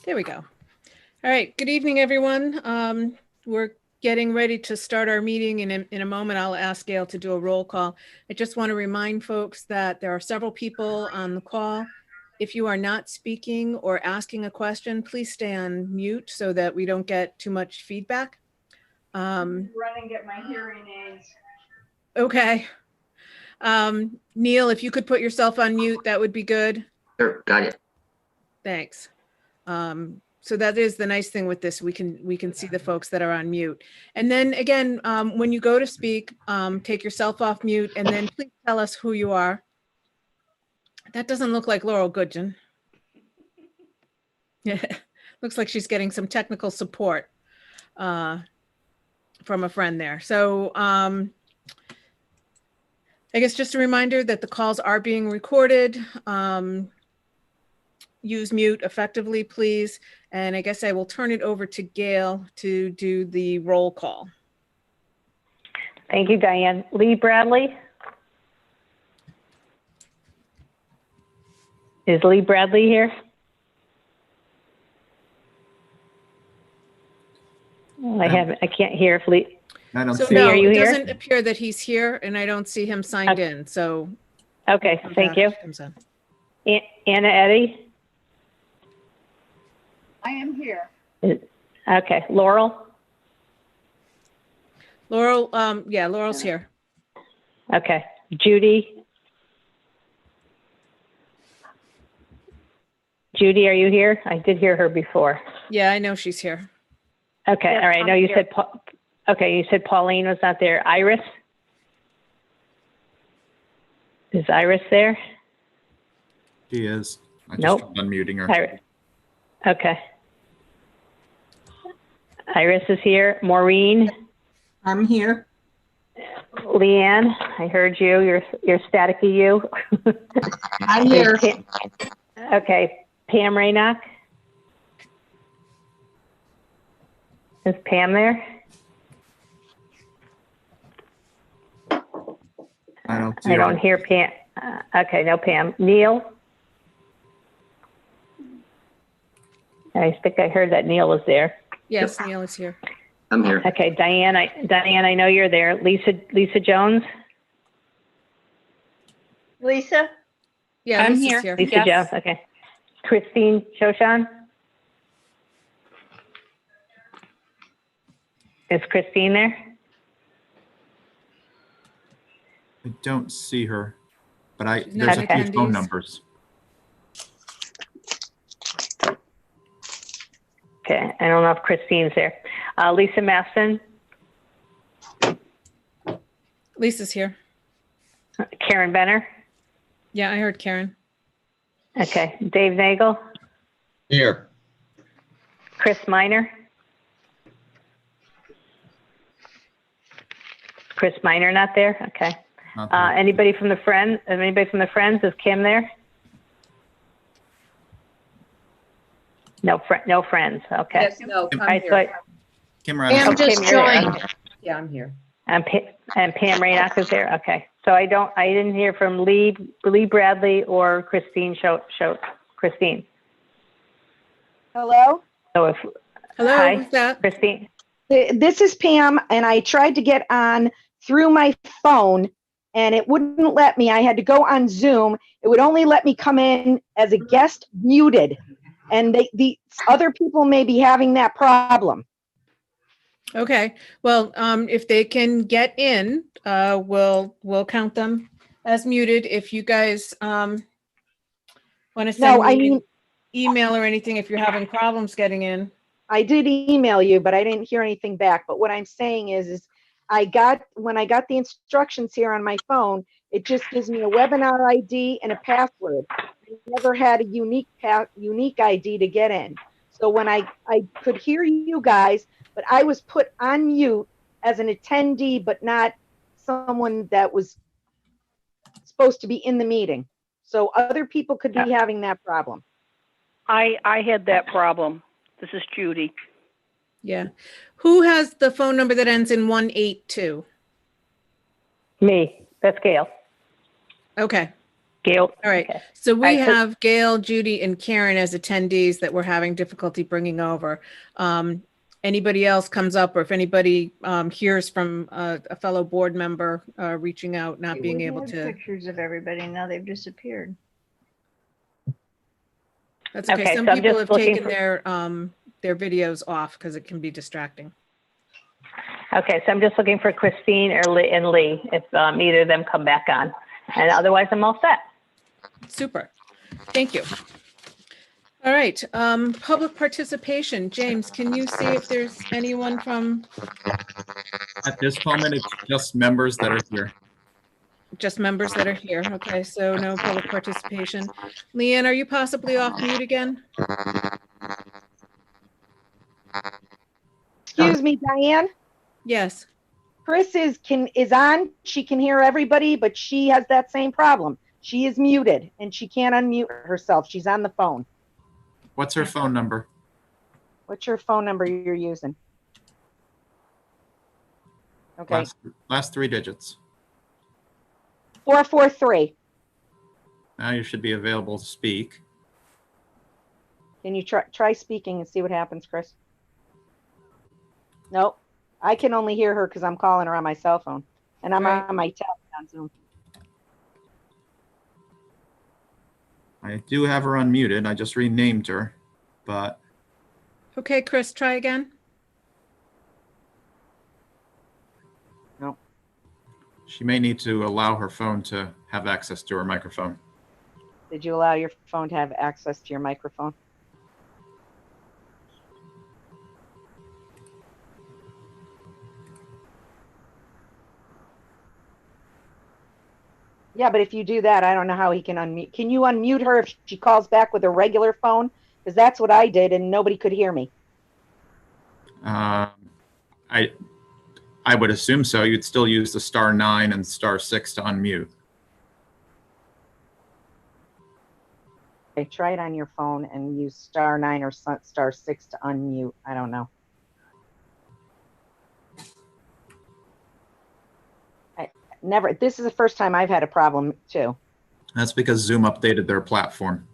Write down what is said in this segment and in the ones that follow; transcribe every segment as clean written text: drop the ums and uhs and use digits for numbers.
There we go. All right. Good evening, everyone. We're getting ready to start our meeting. In a moment, I'll ask Gail to do a roll call. I just want to remind folks that there are several people on the call. If you are not speaking or asking a question, please stay on mute so that we don't get too much feedback. Run and get my hearing aids. Okay. Neil, if you could put yourself on mute, that would be good. Sure, got it. Thanks. So that is the nice thing with this. We can see the folks that are on mute. And then again, when you go to speak, take yourself off mute and then please tell us who you are. That doesn't look like Laurel Goodgen. Yeah, looks like she's getting some technical support from a friend there. So I guess just a reminder that the calls are being recorded. Use mute effectively, please. And I guess I will turn it over to Gail to do the roll call. Thank you, Diane. Lee Bradley? Is Lee Bradley here? I can't hear if Lee. I don't So see. no, Are you it here? doesn't appear that he's here and I don't see him signed in. So Okay, thank you. Comes in. Anna Eddy? I am here. Okay, Laurel? Laurel, yeah, Laurel's here. Okay, Judy? Judy, are you here? I did hear her before. Yeah, I know she's here. Okay, Yes, all right. I know I'm you here. said, okay, you said Pauline was not there. Iris? Is Iris there? She is. I just Nope. tried unmuting her. Iris. Okay. Iris is here. Maureen? I'm here. Leann, I heard you. You're staticky you. I'm here. Okay. Pam Raynock? Is Pam there? I don't see I her. don't hear Pam. Okay, no Pam. Neil? I think I heard that Neil was there. Yes, Neil is here. I'm here. Okay, Diane, I know you're there. Lisa Jones? Lisa? Yeah, I'm Lisa's here. Lisa Jones, okay. Christine Shoshan? Is Christine there? I don't see her, but She's not there's a in few phone attendees. numbers. Okay, I don't know if Christine's there. Lisa Masson? Lisa's here. Karen Benner? Yeah, I heard Karen. Okay, Dave Nagel? Here. Chris Miner? Chris Miner not there? Okay. Not there. Anybody from the Friends? Is Kim there? No friends. Okay. Yes, no, All I'm right, here. Kim Pam Raddick. just Kim, you're there. joined. Yeah, I'm here. And Pam Raynock is there. Okay. So I didn't hear from Lee Bradley or Christine Christine. Hello? So if Hello, Hi. who's that? Christine, This is Pam, and I tried to get on through my phone, and it wouldn't let me. I had to go on Zoom. It would only let me come in as a guest muted, and the other people may be having that problem. Okay. Well, if they can get in, we'll count them as muted. If you guys want to send No, I me mean, an email or anything, if you're having problems getting in. I did email you, but I didn't hear anything back. But what I'm saying is when I got the instructions here on my phone, it just gives me a webinar ID and a password. I never had a unique ID to get in. So when I could hear you guys, but I was put on mute as an attendee, but not someone that was supposed to be in the meeting. So other people could be having that problem. I had that problem. This is Judy. Yeah. Who has the phone number that ends in 182? me, that's Gail. Okay. Gail. All right. Okay. So we right, so- have Gail, Judy, and Karen as attendees that we're having difficulty bringing over. Anybody else comes up, or if anybody hears from a fellow board member reaching out, not being able to. Pictures of everybody, now they've disappeared. That's okay. Okay, Some so I'm people just have looking taken for- their videos off because it can be distracting. Okay, so I'm just looking for Christine or Lee, if either of them come back on. And otherwise, I'm all set. Super. Thank you. All right. Public participation. James, can you see if there's anyone from At this moment, it's just members that are here. just members that are here? Okay, so no public participation. Leann, are you possibly off mute again? Excuse me, Diane. Yes. Chris is on. She can hear everybody, but she has that same problem. She is muted and she can't unmute herself. She's on the phone. What's her phone number? What's your phone number you're using? Okay. Last 3 digits. 443. Now you should be available to speak. Can you try speaking and see what happens, Chris? Nope. I can only hear her because I'm calling her on my cell phone. And I'm Right. on my tablet on Zoom. I do have her unmuted. I just renamed her, but Okay, Chris, try again. No. she may need to allow her phone to have access to her microphone. Did you allow your phone to have access to your microphone? Yeah, but if you do that, I don't know how he can unmute. Can you unmute her if she calls back with a regular phone? Because that's what I did and nobody could hear me. I would assume so. You'd still use the *9 and *6 to unmute. Okay, try it on your phone and use *9 or *6 to unmute. I don't know. Never. This is the first time I've had a problem too. That's because Zoom updated their platform.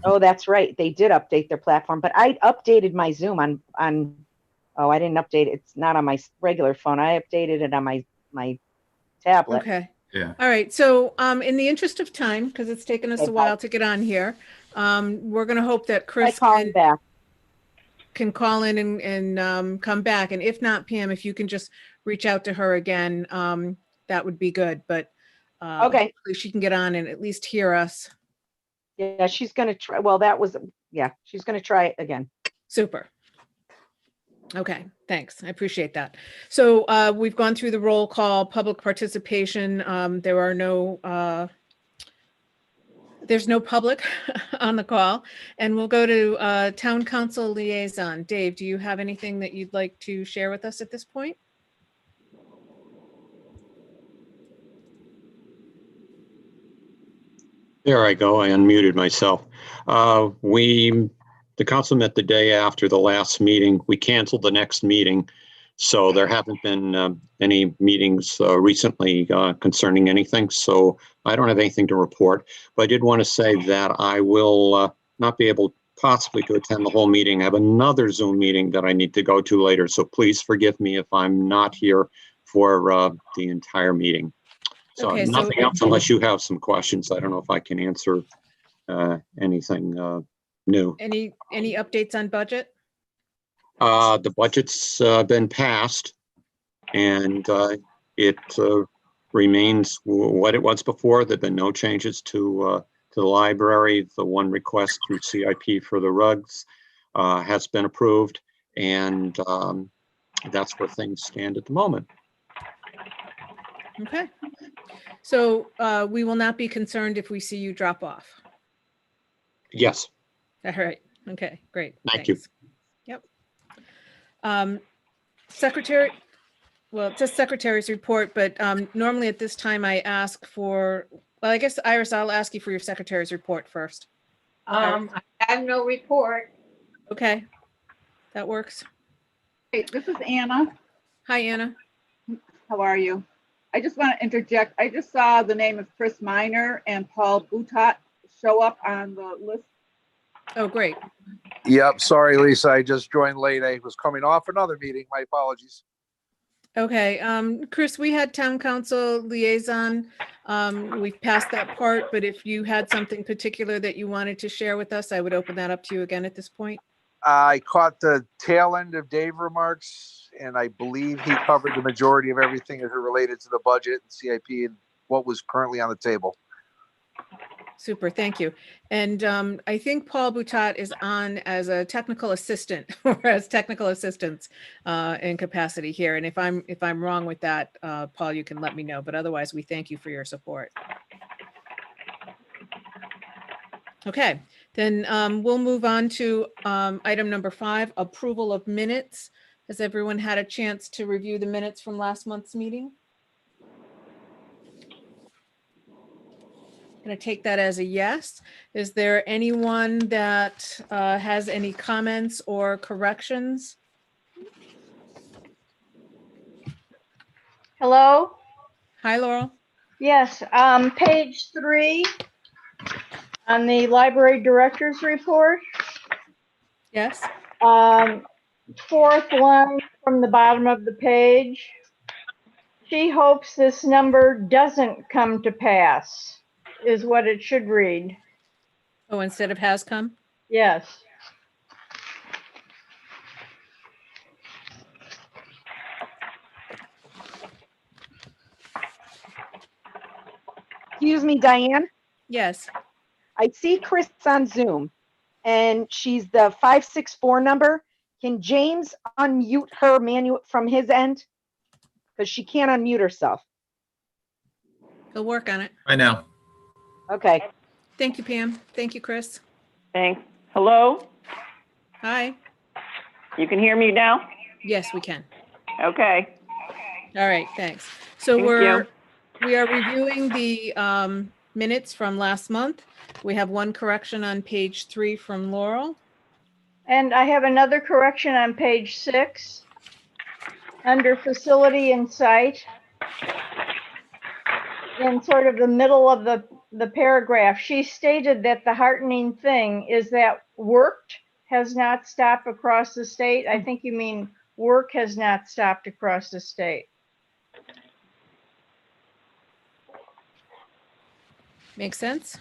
Oh, that's right. They did update their platform, but I updated my Zoom on. Oh, I didn't update it. It's not on my regular phone. I updated it on my tablet. Okay. Yeah. All right. So in the interest of time, because it's taken us Okay, a while to get on here, we're going to hope that I Chris called back. can call in and come back. And if not, Pam, if you can just reach out to her again, that would be good. But Okay. hopefully she can get on and at least hear us. Yeah, she's gonna try. Well, she's gonna try it again. Super. Okay, thanks. I appreciate that. So we've gone through the roll call, public participation. There are no, there's no public on the call. And we'll go to Town Council Liaison. Dave, do you have anything that you'd like to share with us at this point? There I go. I unmuted myself. The council met the day after the last meeting. We canceled the next meeting. So there haven't been any meetings recently concerning anything. So I don't have anything to report. But I did want to say that I will not be able possibly to attend the whole meeting. I have another Zoom meeting that I need to go to later. So please forgive me if I'm not here for the entire meeting. So Okay, nothing else unless you have some questions. I don't know if I can answer anything new. Any updates on budget? The budget's been passed and it remains what it was before. There've been no changes to the library. The one request through CIP for the rugs has been approved, and that's where things stand at the moment. Okay. So we will not be concerned if we see you drop off. Yes. All right. Okay, great. Thank you. Thanks. Yep. Secretary, well, it says secretary's report, but normally at this time I ask for, well, I guess Iris, I'll ask you for your secretary's report first. I have no report. Okay, that works. Hey, this is Anna. Hi, Anna. How are you? I just want to interject. I just saw the name of Chris Minor and Paul Boutot show up on the list. Oh, great. Yep, sorry, Lisa, I just joined late. I was coming off another meeting. My apologies. Okay, Chris, we had town council liaison. We've passed that part, but if you had something particular that you wanted to share with us, I would open that up to you again at this point. I caught the tail end of Dave's remarks, and I believe he covered the majority of everything as it related to the budget and CIP and what was currently on the table. Super, thank you. And I think Paul Boutot is on as a technical assistant or as technical assistants in capacity here. And if I'm wrong with that, Paul, you can let me know. But otherwise, we thank you for your support. Okay, then we'll move on to item number 5, approval of minutes. Has everyone had a chance to review the minutes from last month's meeting? Going to take that as a yes. Is there anyone that has any comments or corrections? Hello? Hi, Laurel. Yes, page 3 on the library director's report. Yes. 4th line from the bottom of the page. She hopes this number doesn't come to pass, is what it should read. Oh, instead of has come? Yes. Excuse me, Diane. Yes. I see Chris on Zoom and she's the 564 number. Can James unmute her from his end? Because she can't unmute herself. He'll work on it. I know. Okay. Thank you, Pam. Thank you, Chris. Thanks. Hello? Hi. You can hear me now? Yes, we can. Okay. All right, thanks. So Thank we are reviewing the minutes from last month. We have one correction on page 3 from Laurel. And I have another correction on page 6 under facility and site. In sort of the middle of the paragraph, she stated that the heartening thing is that worked has not stopped across the state. I think you mean work has not stopped across the state. Makes sense?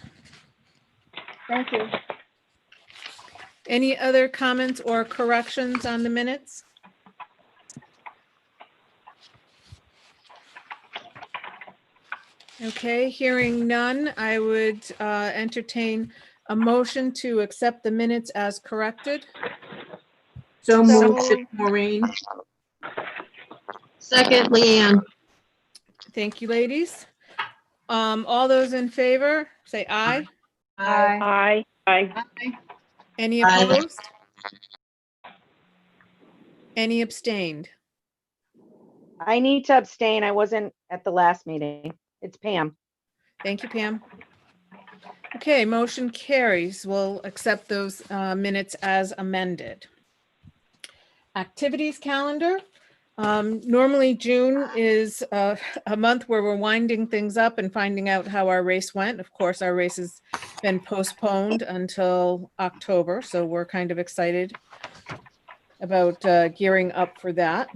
Thank you. Any other comments or corrections on the minutes? Okay, hearing none, I would entertain a motion to accept the minutes as corrected. So moved, Maureen. Second, Leann. Thank you, ladies. All those in favor, say aye. Aye. Aye. Any Aye. opposed? Any abstained? I need to abstain. I wasn't at the last meeting. It's Pam. Thank you, Pam. Okay, motion carries. We'll accept those minutes as amended. Activities calendar. Normally June is a month where we're winding things up and finding out how our race went. Of course, our race has been postponed until October, so we're kind of excited about gearing up for that.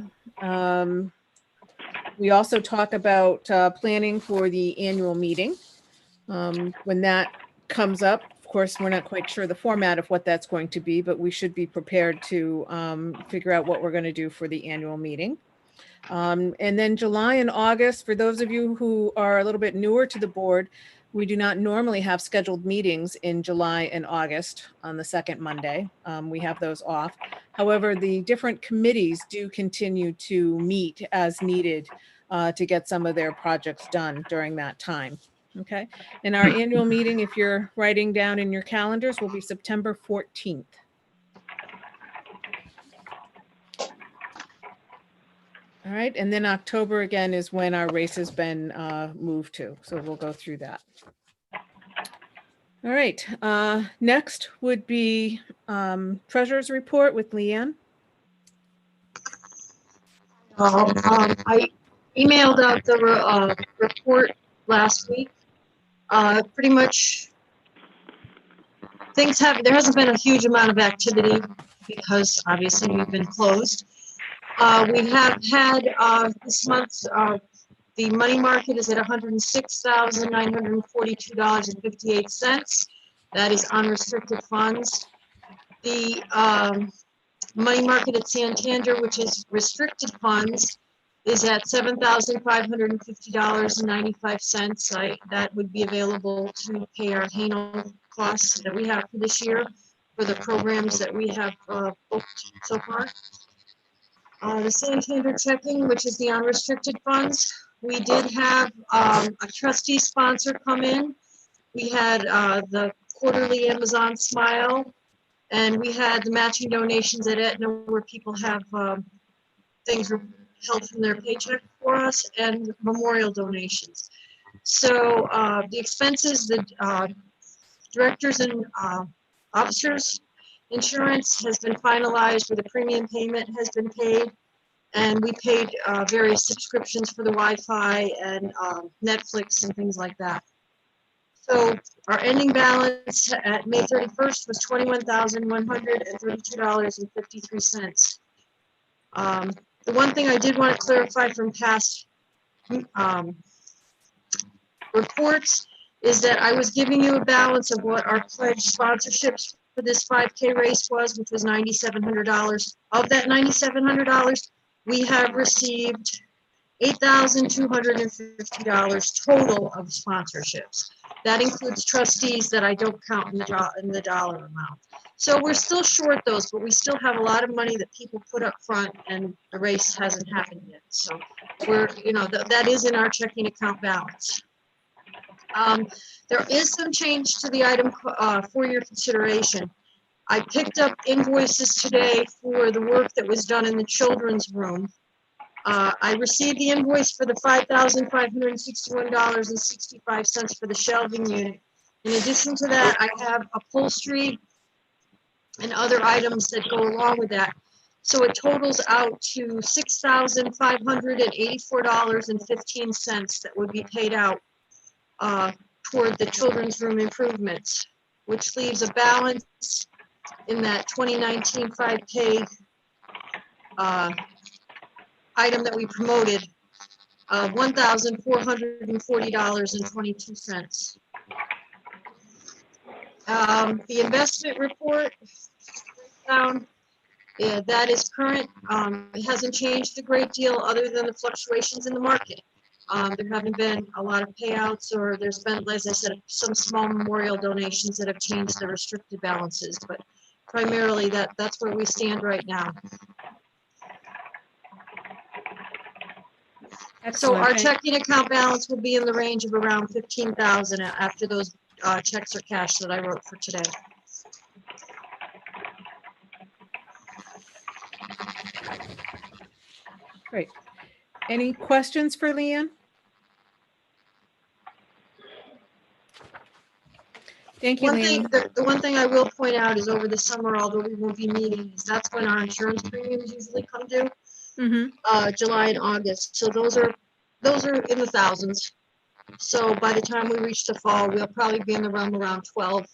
We also talk about planning for the annual meeting. When that comes up, of course, we're not quite sure the format of what that's going to be, but we should be prepared to figure out what we're going to do for the annual meeting. And then July and August, for those of you who are a little bit newer to the board, we do not normally have scheduled meetings in July and August on the second Monday. We have those off. However, the different committees do continue to meet as needed to get some of their projects done during that time. Okay, and our annual meeting, if you're writing down in your calendars, will be September 14th. All right, and then October again is when our race has been moved to, so we'll go through that. All right, next would be treasurer's report with Leann. emailed out the report last week. Pretty much there hasn't been a huge amount of activity because obviously we've been closed. We have had this month, the money market is at $106,942.58. That is unrestricted funds. The money market at Santander, which is restricted funds, is at $7,550.95. That would be available to pay our HANO costs that we have for this year for the programs that we have booked so far. The Santander checking, which is the unrestricted funds, we did have a trustee sponsor come in. We had the quarterly Amazon Smile, and we had the matching donations at Aetna where people have things held from their paycheck for us, and memorial donations. So the expenses, the directors and officers insurance has been finalized, where the premium payment has been paid, and we paid various subscriptions for the Wi-Fi and Netflix and things like that. So our ending balance at May 31st was $21,132.53. The one thing I did want to clarify from past reports is that I was giving you a balance of what our pledge sponsorships for this 5K race was, which was $9,700. Of that $9,700, we have received $8,250 total of sponsorships. That includes trustees that I don't count in the dollar amount. So we're still short those, but we still have a lot of money that people put up front, and the race hasn't happened yet. So we're, that is in our checking account balance. There is some change to the item for your consideration. I picked up invoices today for the work that was done in the children's room. I received the invoice for the $5,561.65 for the shelving unit. In addition to that, I have upholstery and other items that go along with that. So it totals out to $6,584.15 that would be paid out toward the children's room improvements, which leaves a balance in that 2019 5K item that we promoted, $1,440.22. The investment report breakdown, that is current. It hasn't changed a great deal other than the fluctuations in the market. There haven't been a lot of payouts, or there's been, as I said, some small memorial donations that have changed the restricted balances, but primarily that's where we stand right now. So our checking account balance will be in the range of around 15,000 after those checks are cashed that I wrote for today. Great. Any questions for Leann? Thank you, Leann. The one thing I will point out is over the summer, although we won't be meeting, is that's when our insurance premiums usually come due. July and August. So those are in the thousands. So by the time we reach the fall, we'll probably be in the realm around 12.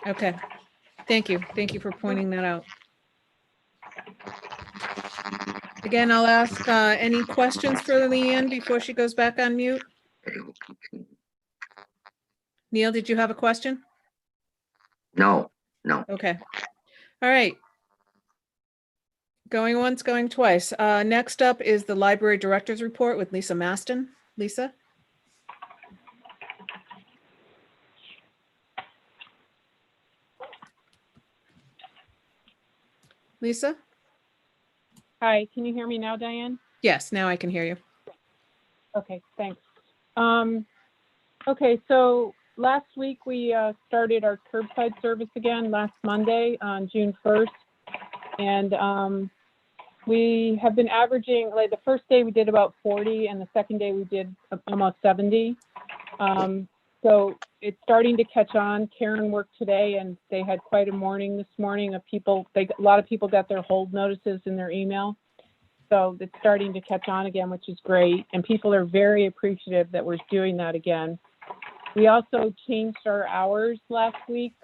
Okay. Thank you. Thank you for pointing that out. Again, I'll ask any questions for Leann before she goes back on mute. Neil, did you have a question? No. Okay. All right. Going once, going twice. Next up is the library director's report with Lisa Maston. Lisa? Lisa? Hi, can you hear me now, Diane? Yes, now I can hear you. Okay, thanks. Okay, so last week we started our curbside service again last Monday on June 1st. And we have been averaging, like the first day we did about 40 and the second day we did almost 70. So it's starting to catch on. Karen worked today and they had quite a morning this morning of people, a lot of people got their hold notices in their email. So it's starting to catch on again, which is great. And people are very appreciative that we're doing that again. We also changed our hours last week.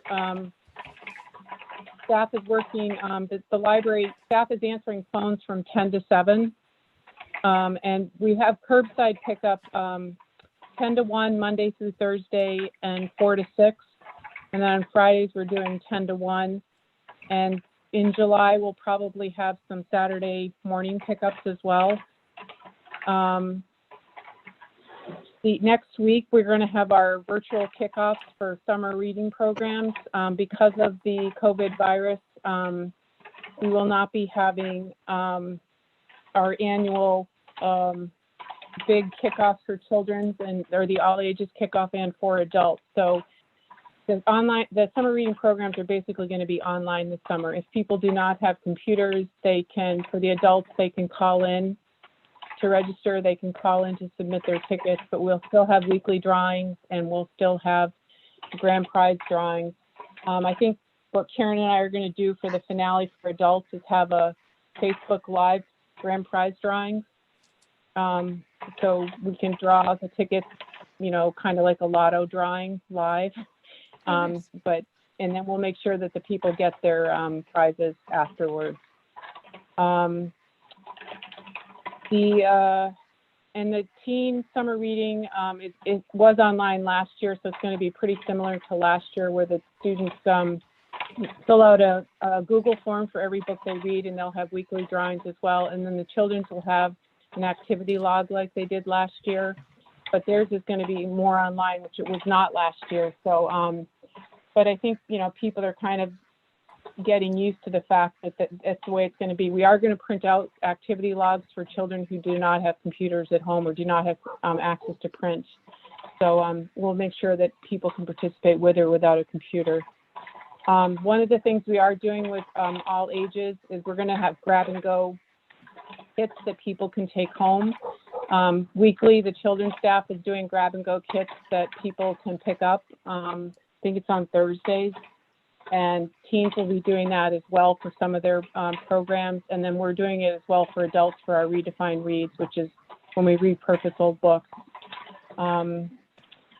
Staff is working, the library staff is answering phones from 10 to 7. And we have curbside pickup 10 to 1 Monday through Thursday and 4 to 6. And then on Fridays, we're doing 10 to 1. And in July, we'll probably have some Saturday morning pickups as well. The next week, we're going to have our virtual kickoffs for summer reading programs. Because of the COVID virus, we will not be having our annual big kickoffs for children or the all ages kickoff and for adults. So the summer reading programs are basically going to be online this summer. If people do not have computers, for the adults, they can call in to register, they can call in to submit their tickets, but we'll still have weekly drawings and we'll still have grand prize drawings. I think what Karen and I are going to do for the finale for adults is have a Facebook Live grand prize drawings. So we can draw the tickets, kind of like a lotto drawing live. And then we'll make sure that the people get their prizes afterwards. The teen summer reading, it was online last year, so it's going to be pretty similar to last year, where the students fill out a Google form for every book they read, and they'll have weekly drawings as well. And then the children will have an activity log like they did last year, but theirs is going to be more online, which it was not last year. So, but I think, people are kind of getting used to the fact that that's the way it's going to be. We are going to print out activity logs for children who do not have computers at home or do not have access to print. So we'll make sure that people can participate with or without a computer. One of the things we are doing with all ages is we're going to have grab and go kits that people can take home. Weekly, the children's staff is doing grab and go kits that people can pick up. I think it's on Thursdays. And teens will be doing that as well for some of their programs. And then we're doing it as well for adults for our Redefined Reads, which is when we repurpose old books. And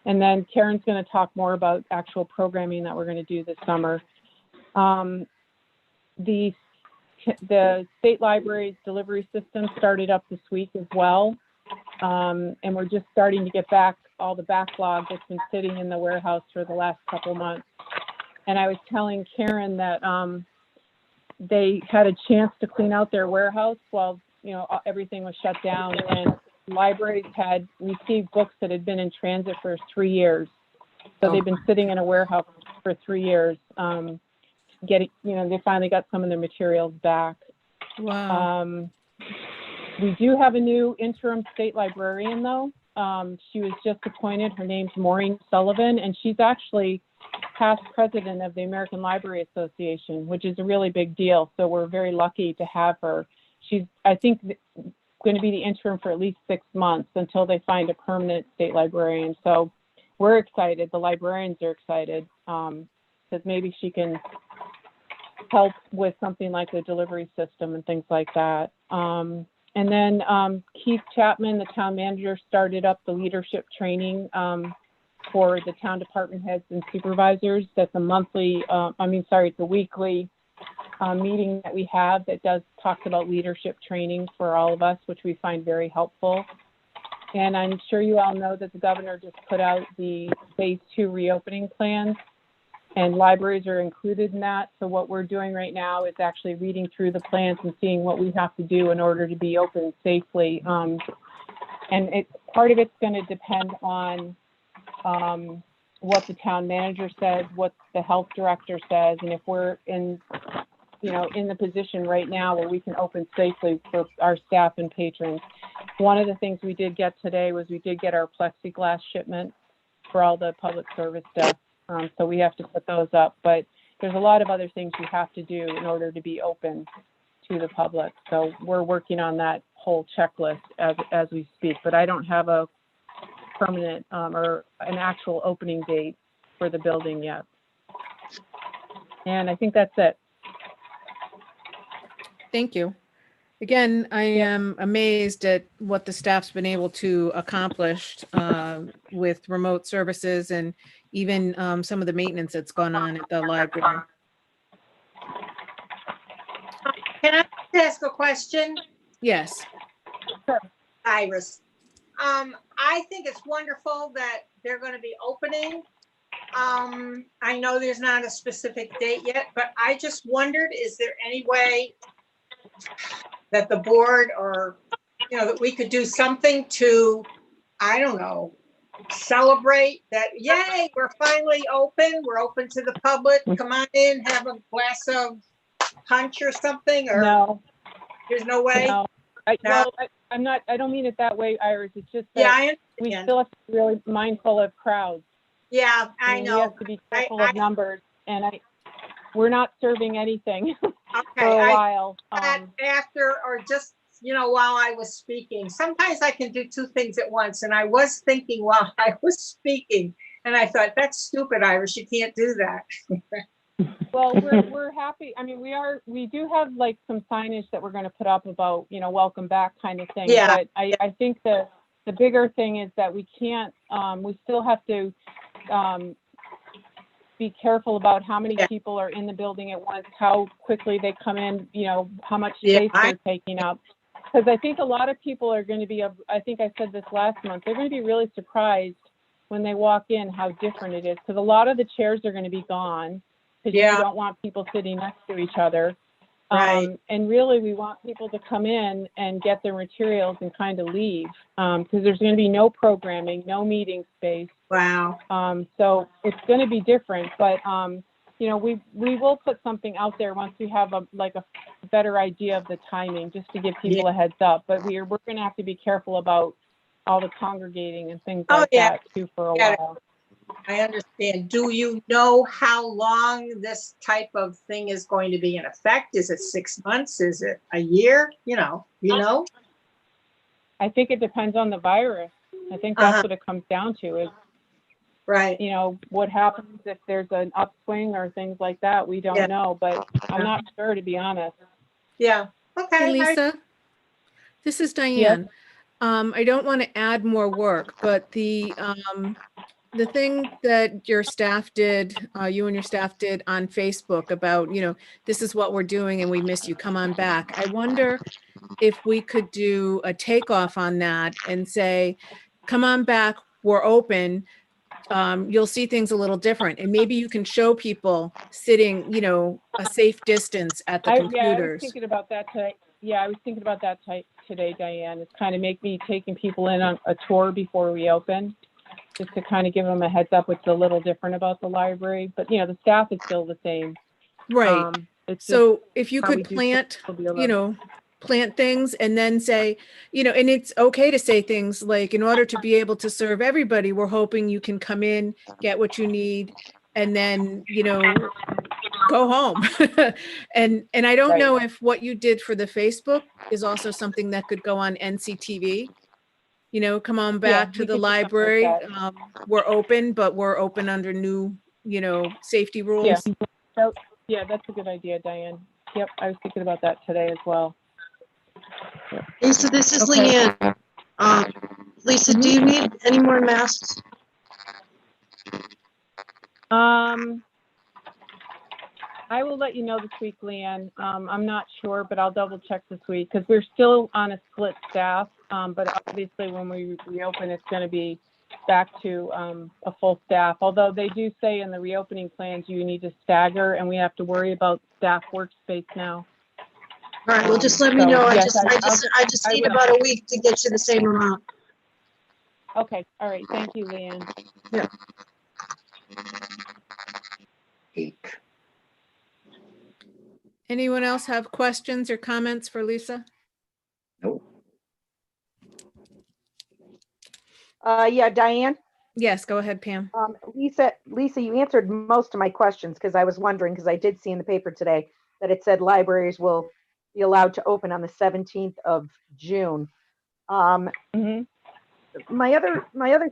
then Karen's going to talk more about actual programming that we're going to do this summer. The state library's delivery system started up this week as well. And we're just starting to get back all the backlog that's been sitting in the warehouse for the last couple months. And I was telling Karen that they had a chance to clean out their warehouse while, everything was shut down. And libraries had received books that had been in transit for 3 years. So they've been sitting in a warehouse for 3 years. They finally got some of their materials back. Wow. We do have a new interim state librarian, though. She was just appointed. Her name's Maureen Sullivan, and she's actually past president of the American Library Association, which is a really big deal. So we're very lucky to have her. She's, I think, going to be the interim for at least 6 months until they find a permanent state librarian. So we're excited. The librarians are excited because maybe she can help with something like the delivery system and things like that. And then Keith Chapman, the town manager, started up the leadership training for the town department heads and supervisors. That's a monthly, it's a weekly meeting that we have that talks about leadership training for all of us, which we find very helpful. And I'm sure you all know that the governor just put out the phase 2 reopening plans, and libraries are included in that. So what we're doing right now is actually reading through the plans and seeing what we have to do in order to be open safely. And part of it's going to depend on what the town manager says, what the health director says, and if we're in the position right now where we can open safely for our staff and patrons. One of the things we did get today was we did get our plexiglass shipment for all the public service stuff. So we have to put those up, but there's a lot of other things you have to do in order to be open to the public. So we're working on that whole checklist as we speak, but I don't have a permanent or an actual opening date for the building yet. And I think that's it. Thank you. Again, I am amazed at what the staff's been able to accomplish with remote services and even some of the maintenance that's gone on at the library. Can I ask a question? Yes. Iris. I think it's wonderful that they're going to be opening. I know there's not a specific date yet, but I just wondered, is there any way that the board or, you know, that we could do something to, I don't know, celebrate that, yay, we're finally open. We're open to the public. Come on in, have a glass of punch or something, or No, there's no way? no. No? I don't mean it that way, Iris. It's just Yeah, that I we understand. still have to be really mindful of crowds. Yeah, I mean, know. We have to be careful of numbers, and we're not serving anything for Okay, a while. after or just, you know, while I was speaking, sometimes I can do two things at once. And I was thinking while I was speaking, and I thought, that's stupid, Iris, you can't do that. Well, we're happy. I mean, we do have like some signage that we're going to put up about, you know, welcome back kind of thing. Yeah. But I think the bigger thing is that we can't, we still have to be careful about how many people are in the building at once, how quickly they come in, you know, how much space they're taking up. Because I think a lot of people are going to be, I think I said this last month, they're going to be really surprised when they walk in how different it is. Because a lot of the chairs are going to be gone because you don't want people sitting next to each other. Right. And really, we want people to come in and get their materials and kind of leave, because there's going to be no programming, no meeting space. Wow. So it's going to be different, but you know, we will put something out there once we have a better idea of the timing, just to give people a heads up. But we're going to have to be careful about all the congregating and things like that too for a while. I understand. Do you know how long this type of thing is going to be in effect? Is it 6 months? Is it a year? You know? I think it depends on the virus. I think that's what it comes down to is, right. You know, what happens if there's an upswing or things like that. We don't know, but I'm not sure, to be honest. Yeah. Okay. Hey, Lisa, this is Diane. I don't want to add more work, but the thing that your staff did, you and your staff did on Facebook about, you know, this is what we're doing and we miss you, come on back. I wonder if we could do a takeoff on that and say, come on back, we're open. You'll see things a little different. And maybe you can show people sitting, you know, a safe distance at the computers. Yeah, I was thinking about that today. Yeah, I was thinking about that today, Diane. It's kind of make me taking people in on a tour before we open, just to kind of give them a heads up what's a little different about the library. But, you know, the staff is still the same. Right. So if you could plant, you know, plant things and then say, you know, and it's okay to say things like, in order to be able to serve everybody, we're hoping you can come in, get what you need, and then, you know, go home. and I don't know if what you did for the Facebook is also something that could go on NCTV. You know, come on back to the library. We're open, but we're open under new, you know, safety rules. Yeah, that's a good idea, Diane. Yep, I was thinking about that today as well. Lisa, this is Leann. Lisa, do you need any more masks? I will let you know this week, Leann. I'm not sure, but I'll double check this week because we're still on a split staff. But obviously when we reopen, it's going to be back to a full staff. Although they do say in the reopening plans, you need to stagger and we have to worry about staff workspace now. All right, well, just let me know. Yes, I just need about a week to get you the same amount. Okay, all right. Thank you, Leann. Yeah. Anyone else have questions or comments for Lisa? Nope. Yeah, Diane? Yes, go ahead, Pam. Lisa, you answered most of my questions because I was wondering, because I did see in the paper today that it said libraries will be allowed to open on the 17th of June. My other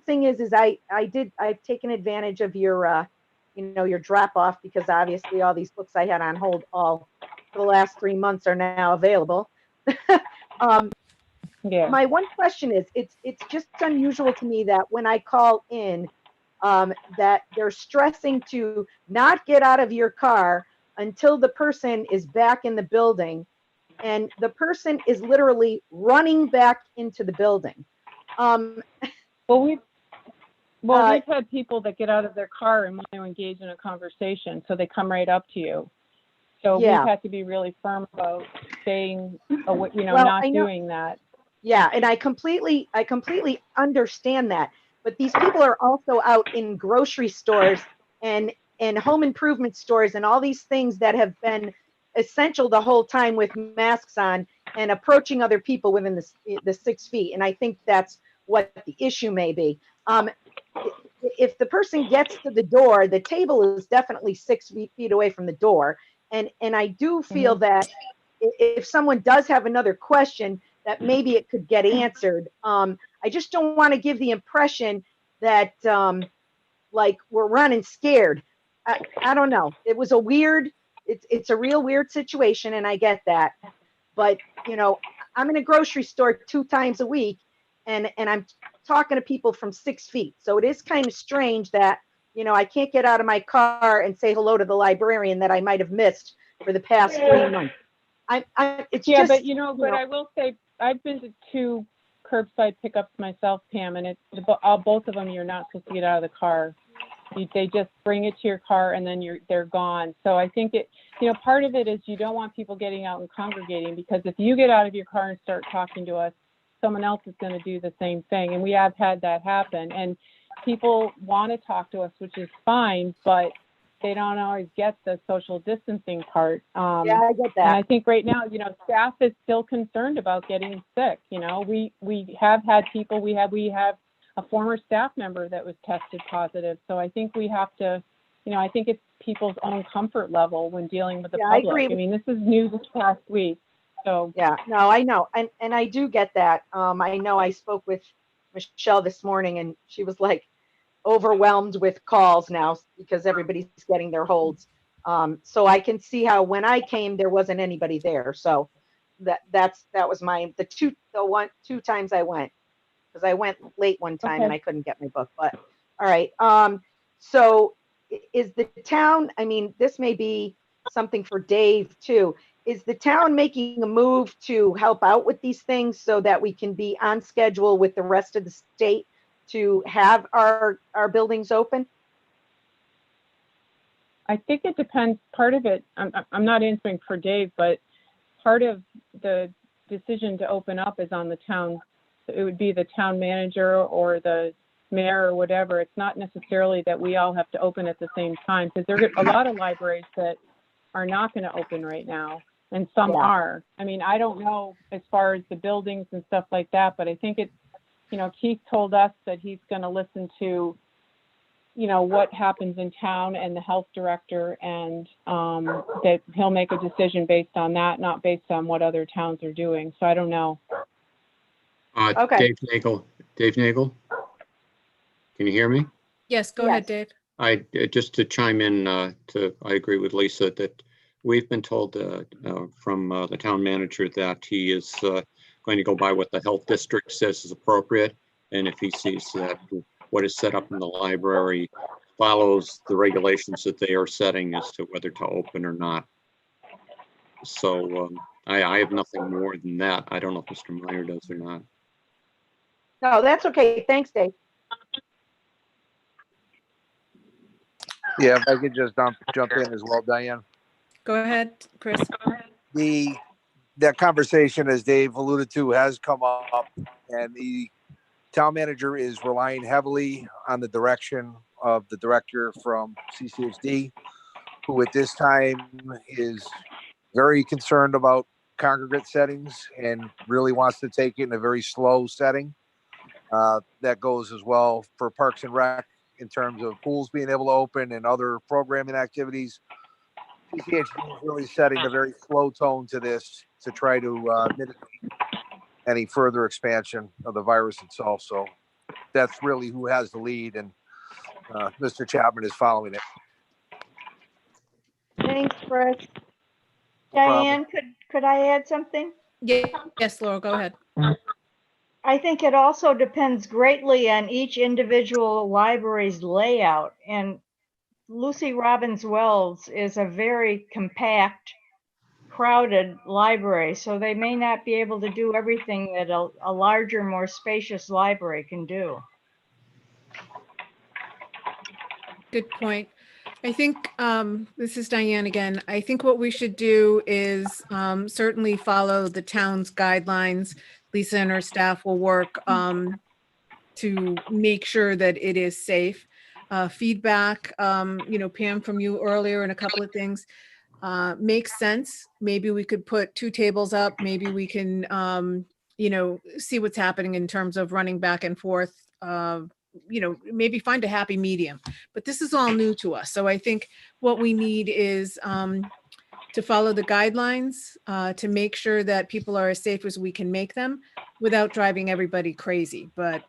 thing is I've taken advantage of your, you know, your drop off, because obviously all these books I had on hold all for the last 3 months are now available. Yeah. My one question is, it's just unusual to me that when I call in, that they're stressing to not get out of your car until the person is back in the building, and the person is literally running back into the building. Well, we've had people that get out of their car and want to engage in a conversation, so they come right up to you. So Yeah. we've had to be really firm about staying, Well, not I know- doing that. Yeah, and I completely understand that. But these people are also out in grocery stores and home improvement stores and all these things that have been essential the whole time with masks on and approaching other people within the 6 feet. And I think that's what the issue may be. If the person gets to the door, the table is definitely 6 feet away from the door. And I do feel that if someone does have another question, that maybe it could get answered. I just don't want to give the impression that like we're running scared. I don't know. It was a weird, it's a real weird situation, and I get that. But I'm in a grocery store 2 times a week, and I'm talking to people from 6 feet. So it is kind of strange that I can't get out of my car and say hello to the librarian that I might have missed for the past 3 months. It's Yeah, just, but but I will say I've been to 2 curbside pickups myself, Pam, and both of them you're not supposed to get out of the car. They just bring it to your car and then they're gone. So I think part of it is you don't want people getting out and congregating, because if you get out of your car and start talking to us, someone else is going to do the same thing. And we have had that happen. And people want to talk to us, which is fine, but they don't always get the social distancing part. yeah, I get that. And I think right now, staff is still concerned about getting sick. We have had people, we have a former staff member that was tested positive. So I think we have to, I think it's people's own comfort level when dealing with the Yeah, I public. agree. I mean, this is new this past week. So Yeah, no, I know. And I do get that. I know I spoke with Michelle this morning, and she was like overwhelmed with calls now because everybody's getting their holds. So I can see how when I came, there wasn't anybody there. So that was the 2 times I went, because I went late one time and I couldn't get my book. But all right. So is the town, I mean, this may be something for Dave too. Is the town making a move to help out with these things so that we can be on schedule with the rest of the state to have our buildings open? I think it depends. Part of it, I'm not answering for Dave, but part of the decision to open up is on the town. It would be the town manager or the mayor or whatever. It's not necessarily that we all have to open at the same time, because there are a lot of libraries that are not going to open right now, and some are. I mean, I don't know as far as the buildings and stuff like that, but I think it's, Keith told us that he's going to listen to, what happens in town and the health director, and that he'll make a decision based on that, not based on what other towns are doing. So I don't know. Okay. Dave Nagel, can you hear me? Yes, go ahead, Dave. Just to chime in, I agree with Lisa that we've been told from the town manager that he is going to go by what the health district says is appropriate. And if he sees that what is set up in the library follows the regulations that they are setting as to whether to open or not. So I have nothing more than that. I don't know if Mr. Meyer does or not. No, that's okay. Thanks, Dave. Yeah, if I could just jump in as well, Diane. Go ahead, Chris. That conversation, as Dave alluded to, has come up, and the town manager is relying heavily on the direction of the director from CCHD, who at this time is very concerned about congregate settings and really wants to take it in a very slow setting. That goes as well for Parks and Rec in terms of pools being able to open and other programming activities. CCHD is really setting a very slow tone to this to try to mitigate any further expansion of the virus itself. So that's really who has the lead, and Mr. Chapman is following it. Thanks, Chris. Diane, could I add something? Yeah, yes, Laura, go ahead. I think it also depends greatly on each individual library's layout. And Lucy Robbins Wells is a very compact, crowded library, so they may not be able to do everything that a larger, more spacious library can do. Good point. I think, this is Diane again. I think what we should do is certainly follow the town's guidelines. Lisa and her staff will work to make sure that it is safe. Feedback, Pam, from you earlier and a couple of things makes sense. Maybe we could put 2 tables up. Maybe we can, see what's happening in terms of running back and forth. Maybe find a happy medium. But this is all new to us. So I think what we need is to follow the guidelines, to make sure that people are as safe as we can make them without driving everybody crazy. But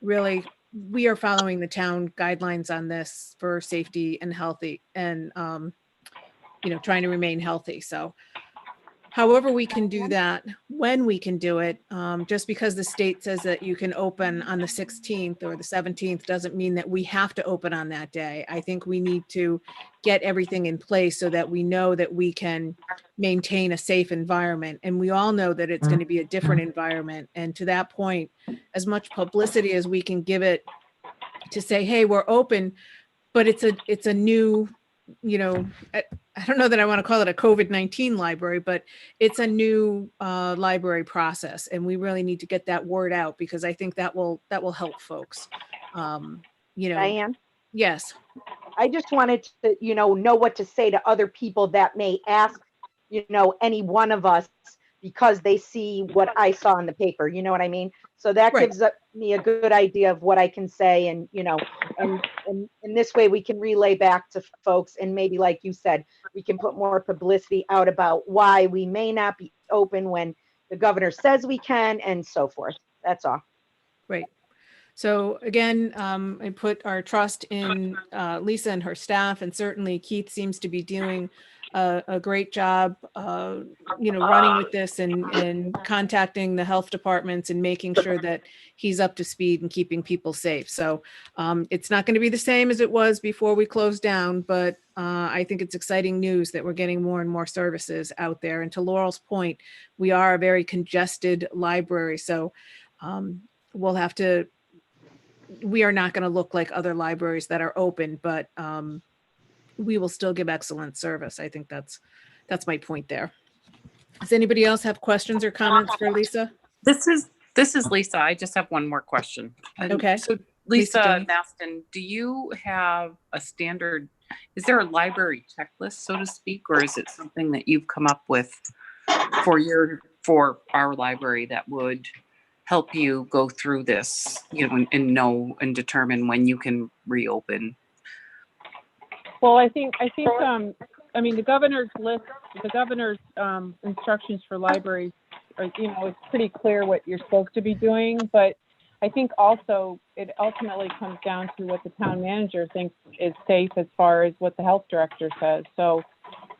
really, we are following the town guidelines on this for safety and healthy and, trying to remain healthy. So however we can do that, when we can do it, just because the state says that you can open on the 16th or the 17th doesn't mean that we have to open on that day. I think we need to get everything in place so that we know that we can maintain a safe environment. And we all know that it's going to be a different environment. And to that point, as much publicity as we can give it to say, hey, we're open, but it's a new, I don't know that I want to call it a COVID-19 library, but it's a new library process. And we really need to get that word out because I think that will help folks. Diane, Yes. I just wanted to, know what to say to other people that may ask, any one of us because they see what I saw in the paper. You know what I mean? So that Right. gives me a good idea of what I can say. And, and in this way we can relay back to folks. And maybe, like you said, we can put more publicity out about why we may not be open when the governor says we can and so forth. That's all. Right. So again, I put our trust in Lisa and her staff, and certainly Keith seems to be doing a great job, running with this and contacting the health departments and making sure that he's up to speed and keeping people safe. So it's not going to be the same as it was before we closed down, but I think it's exciting news that we're getting more and more services out there. And to Laurel's point, we are a very congested library, so we'll have to. We are not going to look like other libraries that are open, but we will still give excellent service. I think that's my point there. Does anybody else have questions or comments for Lisa? This is Lisa. I just have one more question. Okay. So Lisa Lisa Jones. Maston, do you have a standard, is there a library checklist, so to speak, or is it something that you've come up with for our library that would help you go through this, and know and determine when you can reopen? Well, I think the governor's list, the governor's instructions for libraries are, it's pretty clear what you're supposed to be doing, but I think also it ultimately comes down to what the town manager thinks is safe as far as what the health director says. So,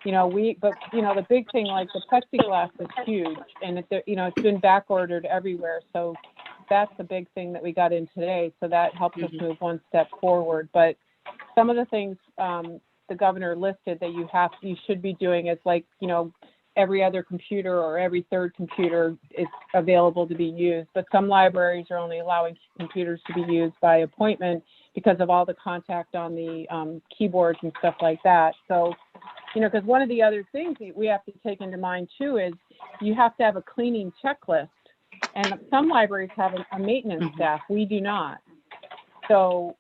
the big thing, like the plexiglass is huge, and it's been back ordered everywhere. So that's the big thing that we got in today. So that helps us move one step forward. But some of the things the governor listed that you should be doing is like, every other computer or every third computer is available to be used. But some libraries are only allowing computers to be used by appointment because of all the contact on the keyboards and stuff like that. So, because one of the other things we have to take into mind too is you have to have a cleaning checklist. And some libraries have a maintenance staff. We do not. So,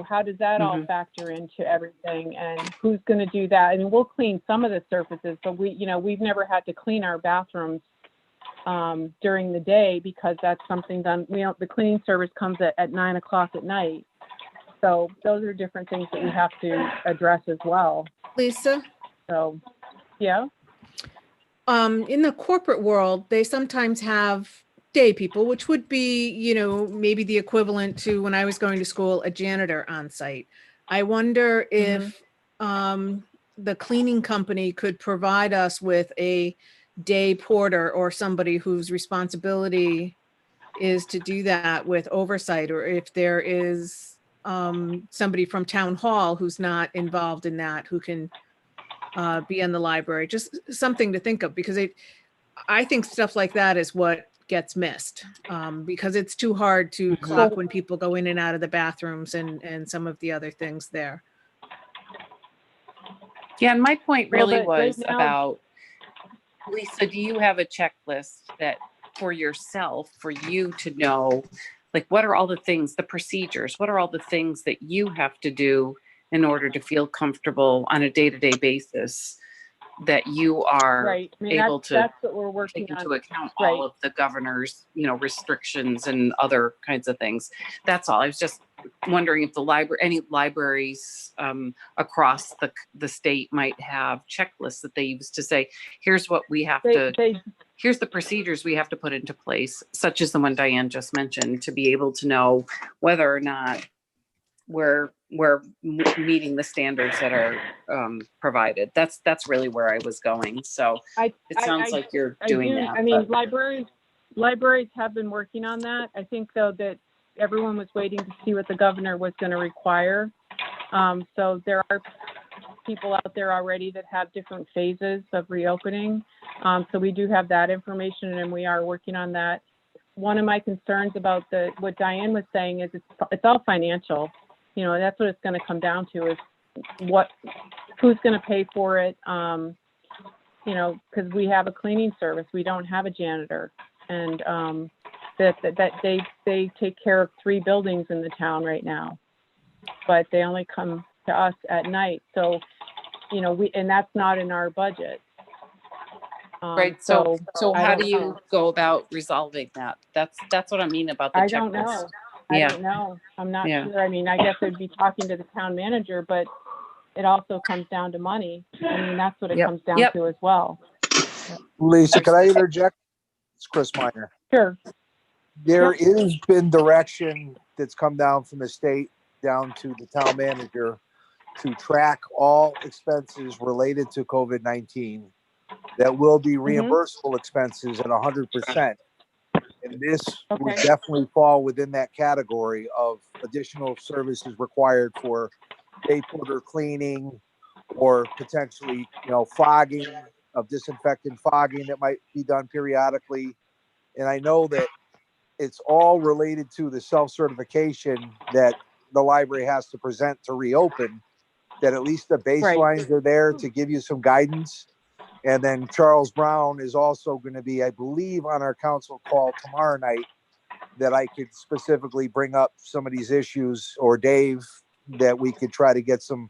how does that all factor into everything, and who's going to do that? And we'll clean some of the surfaces, but we've never had to clean our bathrooms during the day because that's something done. The cleaning service comes at 9 o'clock at night. So those are different things that we have to address as well. Lisa? So, yeah. In the corporate world, they sometimes have day people, which would be, maybe the equivalent to when I was going to school, a janitor on site. I wonder if the cleaning company could provide us with a day porter or somebody whose responsibility is to do that with oversight, or if there is somebody from town hall who's not involved in that, who can be in the library, just something to think of, because I think stuff like that is what gets missed, because it's too hard to clock when people go in and out of the bathrooms and some of the other things there. Yeah, and my point Well, really but right was now- about, Lisa, do you have a checklist that for yourself, for you to know, like, what are all the things, the procedures, what are all the things that you have to do in order to feel comfortable on a day-to-day basis, that you are Right. I mean, able that's to what we're working take on. into account Right. all of the governor's, restrictions and other kinds of things. That's all. I was just wondering if any libraries across the state might have checklists that they use to say, here's what we have here's the procedures we have to put into place, such as the one Diane just mentioned, to be able to know whether or not we're meeting the standards that are provided. That's really where I was going. So it sounds like you're doing that. I mean, libraries have been working on that. I think, though, that everyone was waiting to see what the governor was going to require. So there are people out there already that have different phases of reopening. So we do have that information, and we are working on that. One of my concerns about what Diane was saying is it's all financial. That's what it's going to come down to, is who's going to pay for it. Because we have a cleaning service, we don't have a janitor, and that they take care of 3 buildings in the town right now, but they only come to us at night. So, and that's not in our budget. Right. So how do you go about resolving that? That's what I mean about the checklist. I don't know. Yeah. I don't know. I'm not Yeah. sure. I mean, I guess it'd be talking to the town manager, but it also comes down to money. I mean, that's what it comes down to as well. Lisa, can I interject? It's Chris Minor. Sure. There has been direction that's come down from the state down to the town manager to track all expenses related to COVID-19 that will be reimbursable expenses at 100%. And this would definitely fall within that category of additional services required for day porter cleaning, or potentially, fogging, of disinfectant fogging that might be done periodically. And I know that it's all related to the self-certification that the library has to present to reopen, that at least the baselines are there to give you some guidance. And then Charles Brown is also going to be, I believe, on our council call tomorrow night, that I could specifically bring up some of these issues, or Dave, that we could try to get some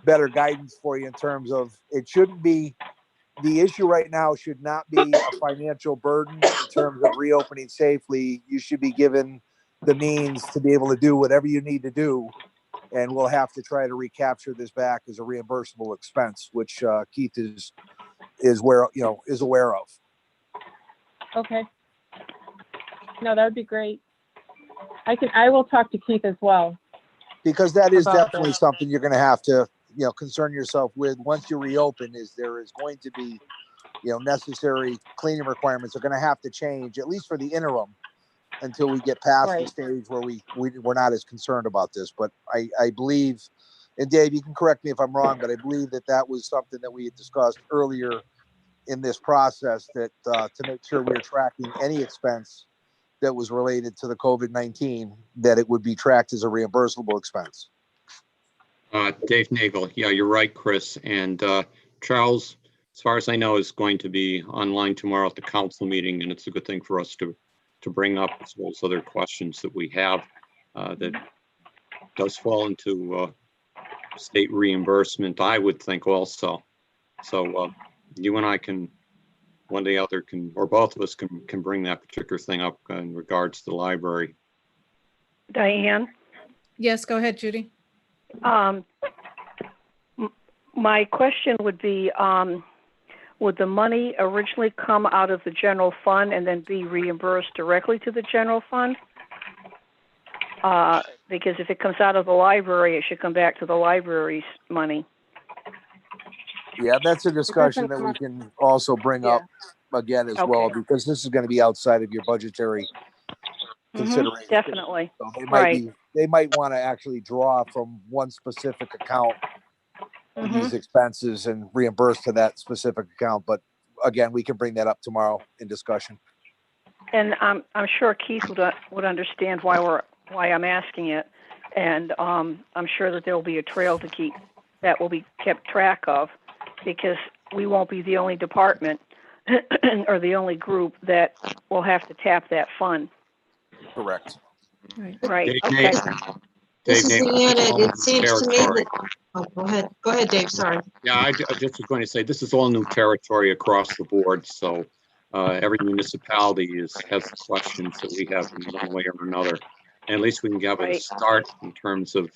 better guidance for you in terms of, it shouldn't be, the issue right now should not be a financial burden in terms of reopening safely. You should be given the means to be able to do whatever you need to do. And we'll have to try to recapture this back as a reimbursable expense, which Keith is aware of. Okay. No, that would be great. I will talk to Keith as well. Because that is about definitely that. something you're going to have to, concern yourself with once you reopen, is there is going to be, necessary cleaning requirements are going to have to change, at least for the interim, until we get past the stage where we're not as concerned about this. But I believe, and Dave, you can correct me if I'm wrong, but I believe that was something that we had discussed earlier in this process, that to make sure we were tracking any expense that was related to the COVID-19, that it would be tracked as a reimbursable expense. Dave Nagel, yeah, you're right, Chris. And Charles, as far as I know, is going to be online tomorrow at the council meeting, and it's a good thing for us to bring up, as well as other questions that we have that does fall into state reimbursement, I would think also. So you and I can, one day out there can, or both of us can bring that particular thing up in regards to the library. Diane? Yes, go ahead, Judy. My question would be, would the money originally come out of the general fund and then be reimbursed directly to the general fund? Because if it comes out of the library, it should come back to the library's money. Yeah, that's a discussion that we can also bring up again as well, Okay. because this is going to be outside of your budgetary consideration. Definitely. So Right. they might want to actually draw from one specific account these expenses and reimburse to that specific account. But again, we can bring that up tomorrow in discussion. And I'm sure Keith would understand why I'm asking it, and I'm sure that there will be a trail to keep that will be kept track of, because we won't be the only department or the only group that will have to tap that fund. Correct. Right. Dave, Okay. This is Dave, Leann. It seems to me territory. that, oh, go ahead. Go ahead, Dave, sorry. Yeah, I just was going to say, this is all new territory across the board, so every municipality has questions that we have in one way or another. And at least we can have a start in terms of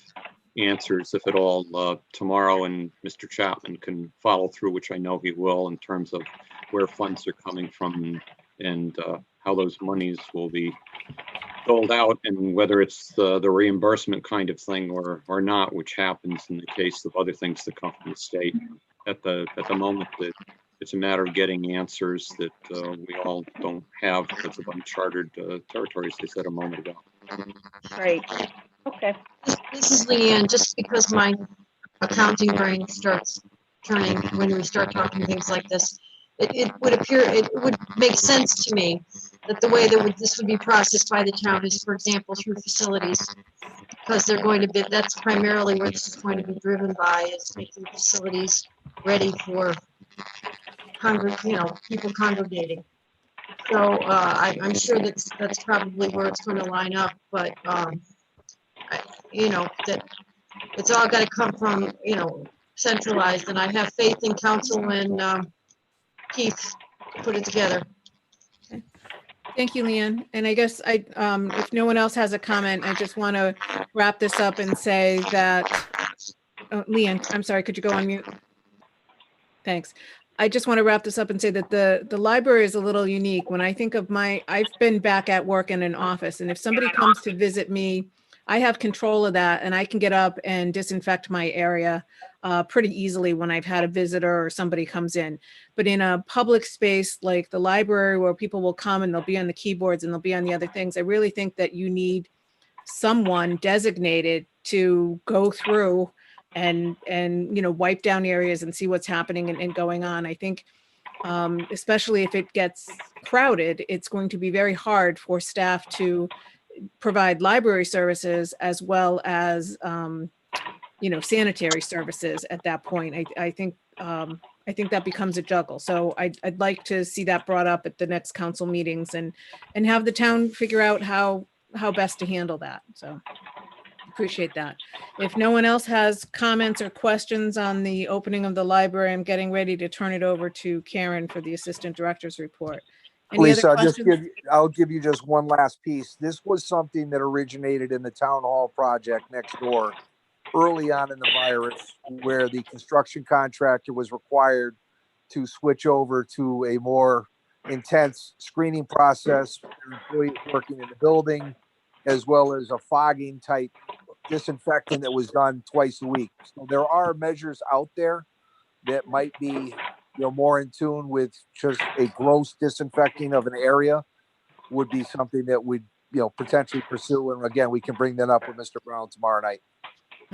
answers, if at all, tomorrow, and Mr. Chapman can follow through, which I know he will, in terms of where funds are coming from and how those monies will be doled out, and whether it's the reimbursement kind of thing or not, which happens in the case of other things that come from the state. At the moment, that it's a matter of getting answers that we all don't have because of uncharted territories, they said a moment ago. Right. Okay. This is Leann. Just because my accounting brain starts turning when we start talking things like this, it would make sense to me that the way that this would be processed by the town is, for example, through facilities, because they're going to be, that's primarily where this is going to be driven by, is making facilities ready for people congregating. So I'm sure that's probably where it's going to line up, but that it's all got to come from, centralized, and I have faith in council and Keith to put it together. Thank you, Leann. And I guess if no one else has a comment, I just want to wrap this up and say that, Leann, I'm sorry, could you go on mute? Thanks. I just want to wrap this up and say that the library is a little unique. When I think of I've been back at work in an office, and if somebody comes to visit me, I have control of that, and I can get up and disinfect my area pretty easily when I've had a visitor or somebody comes in. But in a public space like the library, where people will come and they'll be on the keyboards and they'll be on the other things, I really think that you need someone designated to go through and wipe down areas and see what's happening and going on. I think especially if it gets crowded, it's going to be very hard for staff to provide library services as well as sanitary services at that point. I think that becomes a juggle. So I'd like to see that brought up at the next council meetings and have the town figure out how best to handle that. So appreciate that. If no one else has comments or questions on the opening of the library, I'm getting ready to turn it over to Karen for the assistant director's report. Any Lisa, other questions? I'll give you just one last piece. This was something that originated in the town hall project next door early on in the virus, where the construction contractor was required to switch over to a more intense screening process for employees working in the building, as well as a fogging type disinfecting that was done twice a week. So there are measures out there that might be more in tune with just a gross disinfecting of an area would be something that we'd potentially pursue. And again, we can bring that up with Mr. Brown tomorrow night.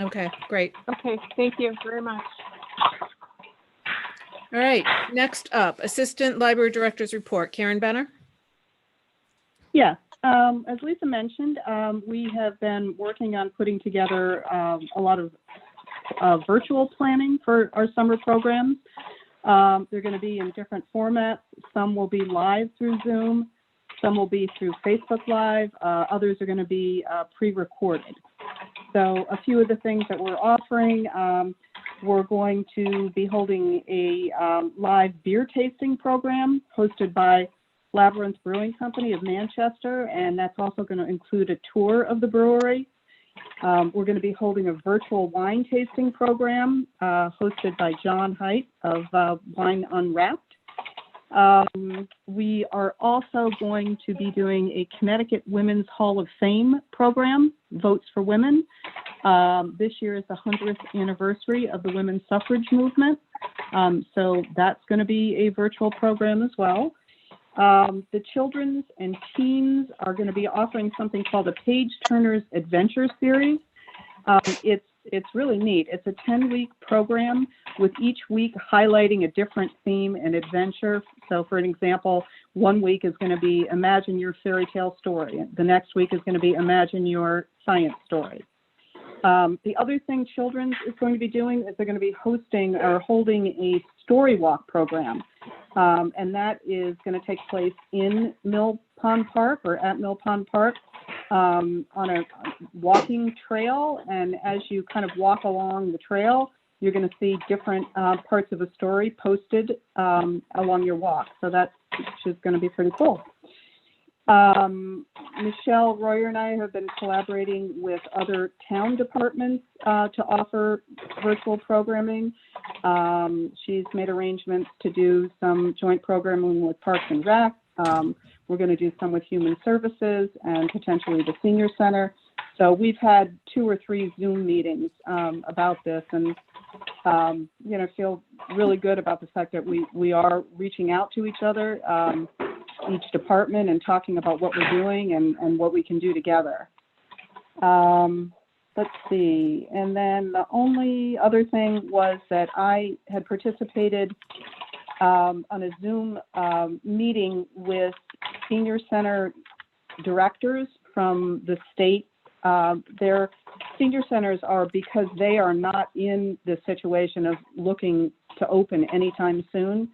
Okay, great. Okay, thank you very much. All right, next up, Assistant Library Director's Report. Karen Benner? Yeah, as Lisa mentioned, we have been working on putting together a lot of virtual planning for our summer programs. They're going to be in different formats. Some will be live through Zoom. Some will be through Facebook Live. Others are going to be pre-recorded. So a few of the things that we're offering, we're going to be holding a live beer tasting program hosted by Labyrinth Brewing Company of Manchester, and that's also going to include a tour of the brewery. We're going to be holding a virtual wine tasting program hosted by John Haidt of Wine Unwrapped. We are also going to be doing a Connecticut Women's Hall of Fame program, Votes for Women. This year is the 100th anniversary of the women's suffrage movement. So that's going to be a virtual program as well. The children's and teens are going to be offering something called a Page Turner's Adventure Series. It's really neat. It's a 10-week program with each week highlighting a different theme and adventure. So for an example, one week is going to be Imagine Your Fairy Tale Story. The next week is going to be Imagine Your Science Story. The other thing Children's is going to be doing is they're going to be hosting or holding a story walk program. And that is going to take place in Mill Pond Park or at Mill Pond Park on a walking trail. And as you kind of walk along the trail, you're going to see different parts of a story posted along your walk. So that's just going to be pretty cool. Michelle Royer and I have been collaborating with other town departments to offer virtual programming. She's made arrangements to do some joint programming with Parks and Rec. We're going to do some with Human Services and potentially the Senior Center. So we've had 2 or 3 Zoom meetings about this, and feel really good about the fact that we are reaching out to each other, each department, and talking about what we're doing and what we can do together. Let's see. And then the only other thing was that I had participated on a Zoom meeting with Senior Center directors from the state. Their senior centers are, because they are not in the situation of looking to open anytime soon,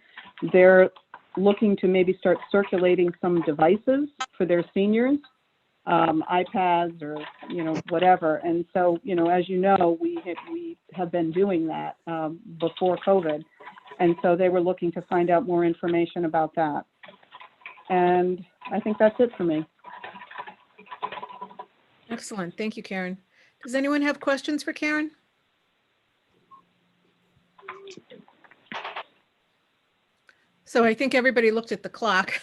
they're looking to maybe start circulating some devices for their seniors, iPads or, whatever. And so, as you know, we have been doing that before COVID. And so they were looking to find out more information about that. And I think that's it for me. Excellent. Thank you, Karen. Does anyone have questions for Karen? So I think everybody looked at the clock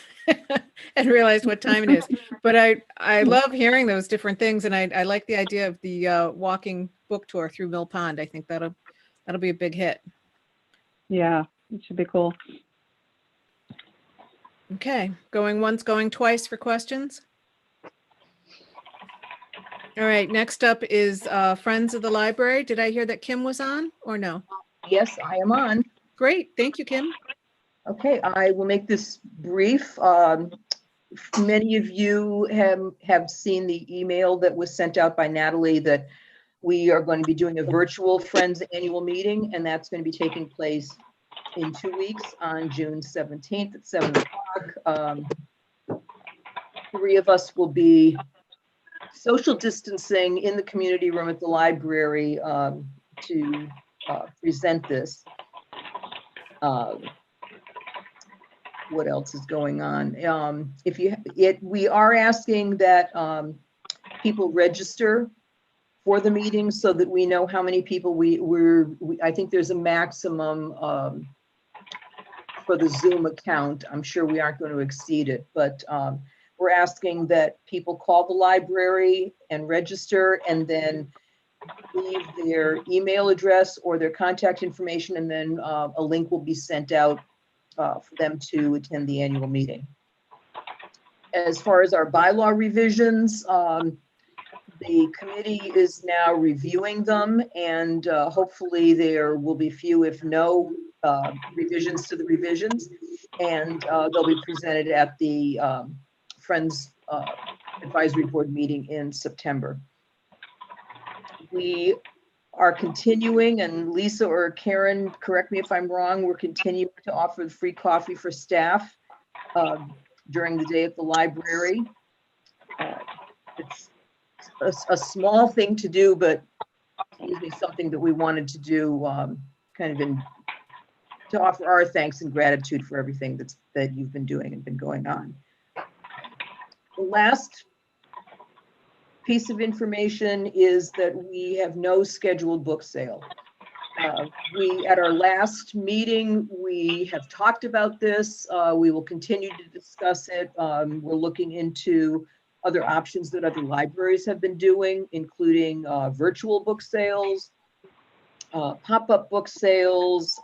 and realized what time it is. But I love hearing those different things, and I like the idea of the walking book tour through Mill Pond. I think that'll be a big hit. Yeah, it should be cool. Okay, going once, going twice for questions. All right, next up is Friends of the Library. Did I hear that Kim was on or no? Yes, I am on. Great, thank you, Kim. Okay, I will make this brief. Many of you have seen the email that was sent out by Natalie that we are going to be doing a virtual Friends annual meeting, and that's going to be taking place in 2 weeks on June 17th at 7 o'clock. 3 of us will be social distancing in the community room at the library to present this. What else is going on? We are asking that people register for the meeting so that we know how many people I think there's a maximum for the Zoom account. I'm sure we aren't going to exceed it, but we're asking that people call the library and register and then leave their email address or their contact information, and then a link will be sent out for them to attend the annual meeting. As far as our bylaw revisions, the committee is now reviewing them, and hopefully there will be few, if no, revisions to the revisions, and they'll be presented at the Friends Advisory Board meeting in September. We are continuing, and Lisa or Karen, correct me if I'm wrong, we're continuing to offer the free coffee for staff during the day at the library. It's a small thing to do, but something that we wanted to do to offer our thanks and gratitude for everything that you've been doing and been going on. The last piece of information is that we have no scheduled book sale. At our last meeting, we have talked about this. We will continue to discuss it. We're looking into other options that other libraries have been doing, including virtual book sales, pop-up book sales.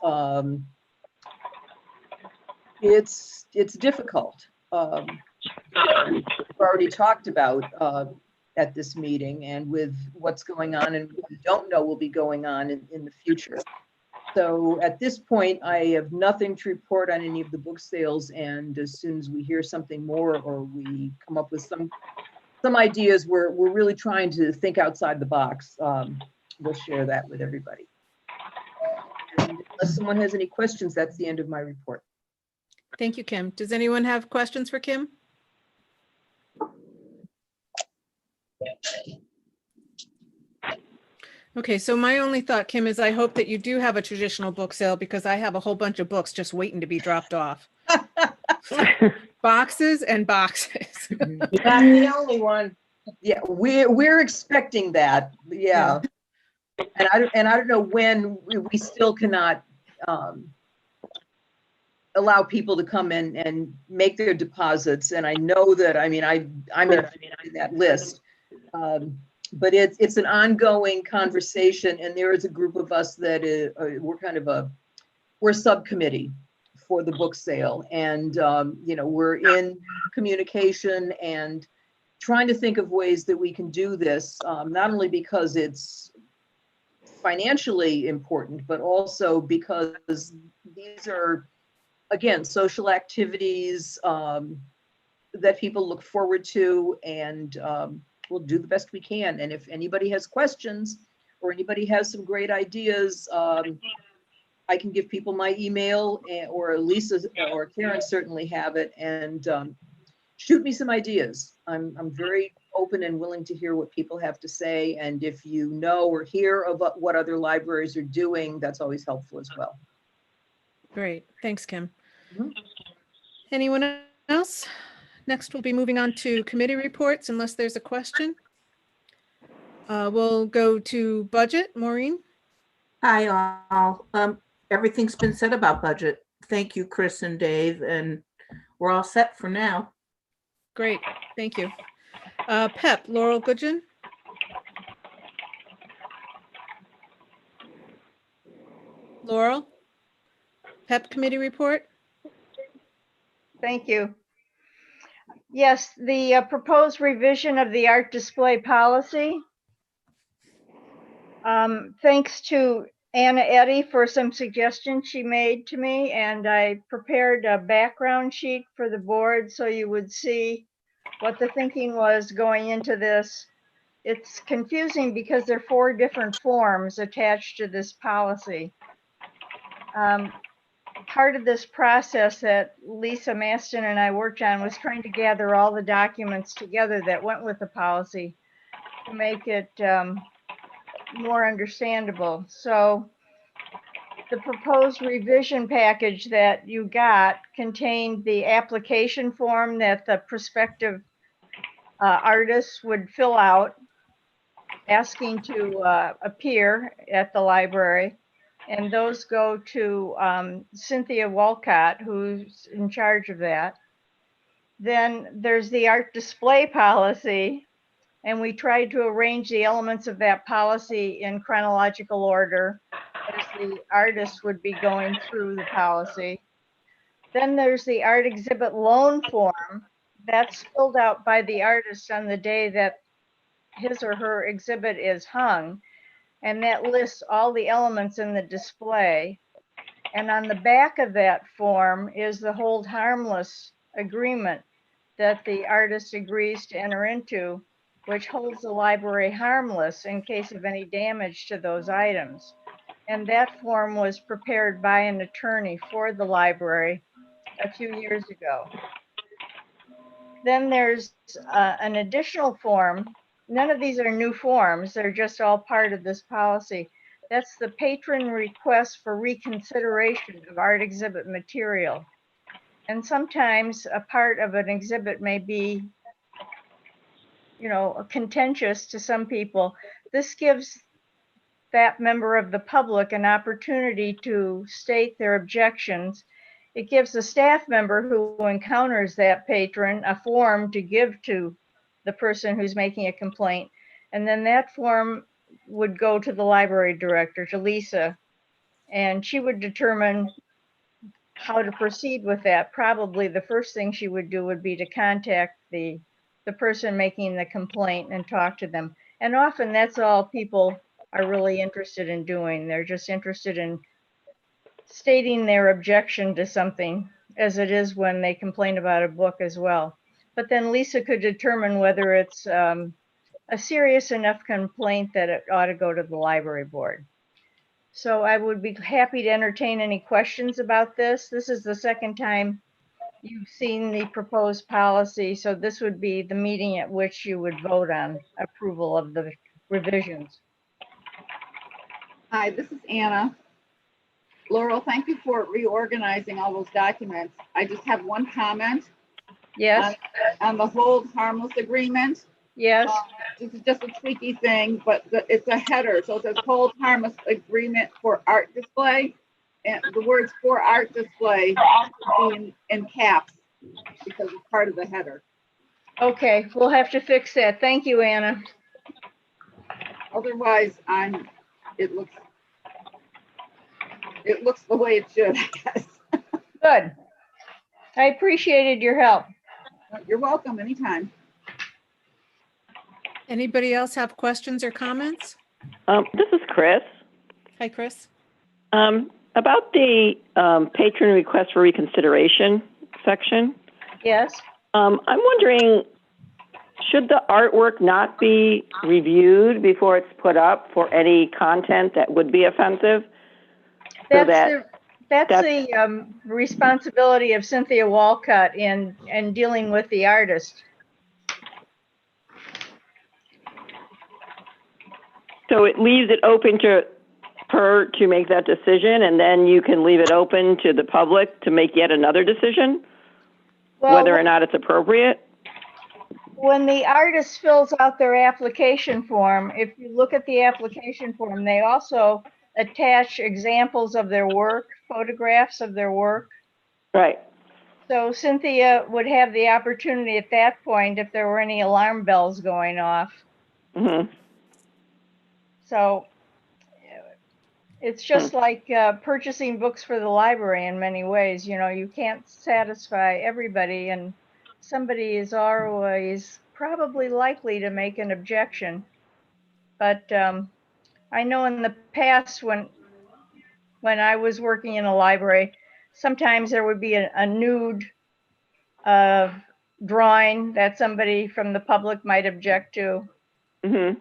It's difficult. already talked about at this meeting, and with what's going on and what we don't know will be going on in the future. So at this point, I have nothing to report on any of the book sales, and as soon as we hear something more or we come up with some ideas, we're really trying to think outside the box. We'll share that with everybody. And unless someone has any questions, that's the end of my report. Thank you, Kim. Does anyone have questions for Kim? Okay, so my only thought, Kim, is I hope that you do have a traditional book sale, because I have a whole bunch of books just waiting to be dropped off. Boxes and boxes. Not the only one. Yeah, we're expecting that. Yeah. And I don't know when we still cannot allow people to come in and make their deposits. And I know that, I mean, I'm in that list. But it's an ongoing conversation, and there is a group of us that we're a subcommittee for the book sale, and you know, we're in communication and trying to think of ways that we can do this, not only because it's financially important, but also because these are, again, social activities that people look forward to, and we'll do the best we can. And if anybody has questions or anybody has some great ideas, I can give people my email, or Lisa or Karen certainly have it, and shoot me some ideas. I'm very open and willing to hear what people have to say. And if you know or hear about what other libraries are doing, that's always helpful as well. Great. Thanks, Kim. Anyone else? Next, we'll be moving on to committee reports, unless there's a question. We'll go to budget. Maureen? Hi, all. Everything's been said about budget. Thank you, Chris and Dave, and we're all set for now. Great. Thank you. PEP, Laurel Goodgen? Laurel? PEP committee report? Thank you. Yes, the proposed revision of the art display policy. Thanks to Anna Eddy for some suggestions she made to me, and I prepared a background sheet for the board so you would see what the thinking was going into this. It's confusing because there are 4 different forms attached to this policy. Part of this process that Lisa Maston and I worked on was trying to gather all the documents together that went with the policy to make it more understandable. So the proposed revision package that you got contained the application form that the prospective artists would fill out, asking to appear at the library. And those go to Cynthia Walcott, who's in charge of that. Then there's the art display policy, and we tried to arrange the elements of that policy in chronological order as the artist would be going through the policy. Then there's the art exhibit loan form that's filled out by the artist on the day that his or her exhibit is hung. And that lists all the elements in the display. And on the back of that form is the hold harmless agreement that the artist agrees to enter into, which holds the library harmless in case of any damage to those items. And that form was prepared by an attorney for the library a few years ago. Then there's an additional form. None of these are new forms. They're just all part of this policy. That's the patron request for reconsideration of art exhibit material. And sometimes a part of an exhibit may be, you know, contentious to some people. This gives that member of the public an opportunity to state their objections. It gives the staff member who encounters that patron a form to give to the person who's making a complaint. And then that form would go to the library director, to Lisa, and she would determine how to proceed with that. Probably the first thing she would do would be to contact the person making the complaint and talk to them. And often that's all people are really interested in doing. They're just interested in stating their objection to something, as it is when they complain about a book as well. But then Lisa could determine whether it's a serious enough complaint that it ought to go to the library board. So I would be happy to entertain any questions about this. This is the second time you've seen the proposed policy, so this would be the meeting at which you would vote on approval of the revisions. Hi, this is Anna. Laurel, thank you for reorganizing all those documents. I just have one comment. Yes. On the hold harmless agreement. Yes. This is just a tweaky thing, but it's a header. So it says hold harmless agreement for art display. And the words for art display be in caps because it's part of the header. Okay, we'll have to fix that. Thank you, Anna. Otherwise, it looks the way it should, I guess. Good. I appreciated your help. You're welcome anytime. Anybody else have questions or comments? This is Chris. Hi, Chris. About the patron request for reconsideration section. Yes. I'm wondering, should the artwork not be reviewed before it's put up for any content that would be offensive? That's the responsibility of Cynthia Walcott in dealing with the artist. So it leaves it open to her to make that decision, and then you can leave it open to the public to make yet another decision, whether or not it's appropriate? When the artist fills out their application form, if you look at the application form, they also attach examples of their work, photographs of their work. Right. So Cynthia would have the opportunity at that point if there were any alarm bells going off. Mm-hmm. So it's just like purchasing books for the library in many ways. You know, you can't satisfy everybody, and somebody is always probably likely to make an objection. But I know in the past when I was working in a library, sometimes there would be a nude drawing that somebody from the public might object to. Mm-hmm.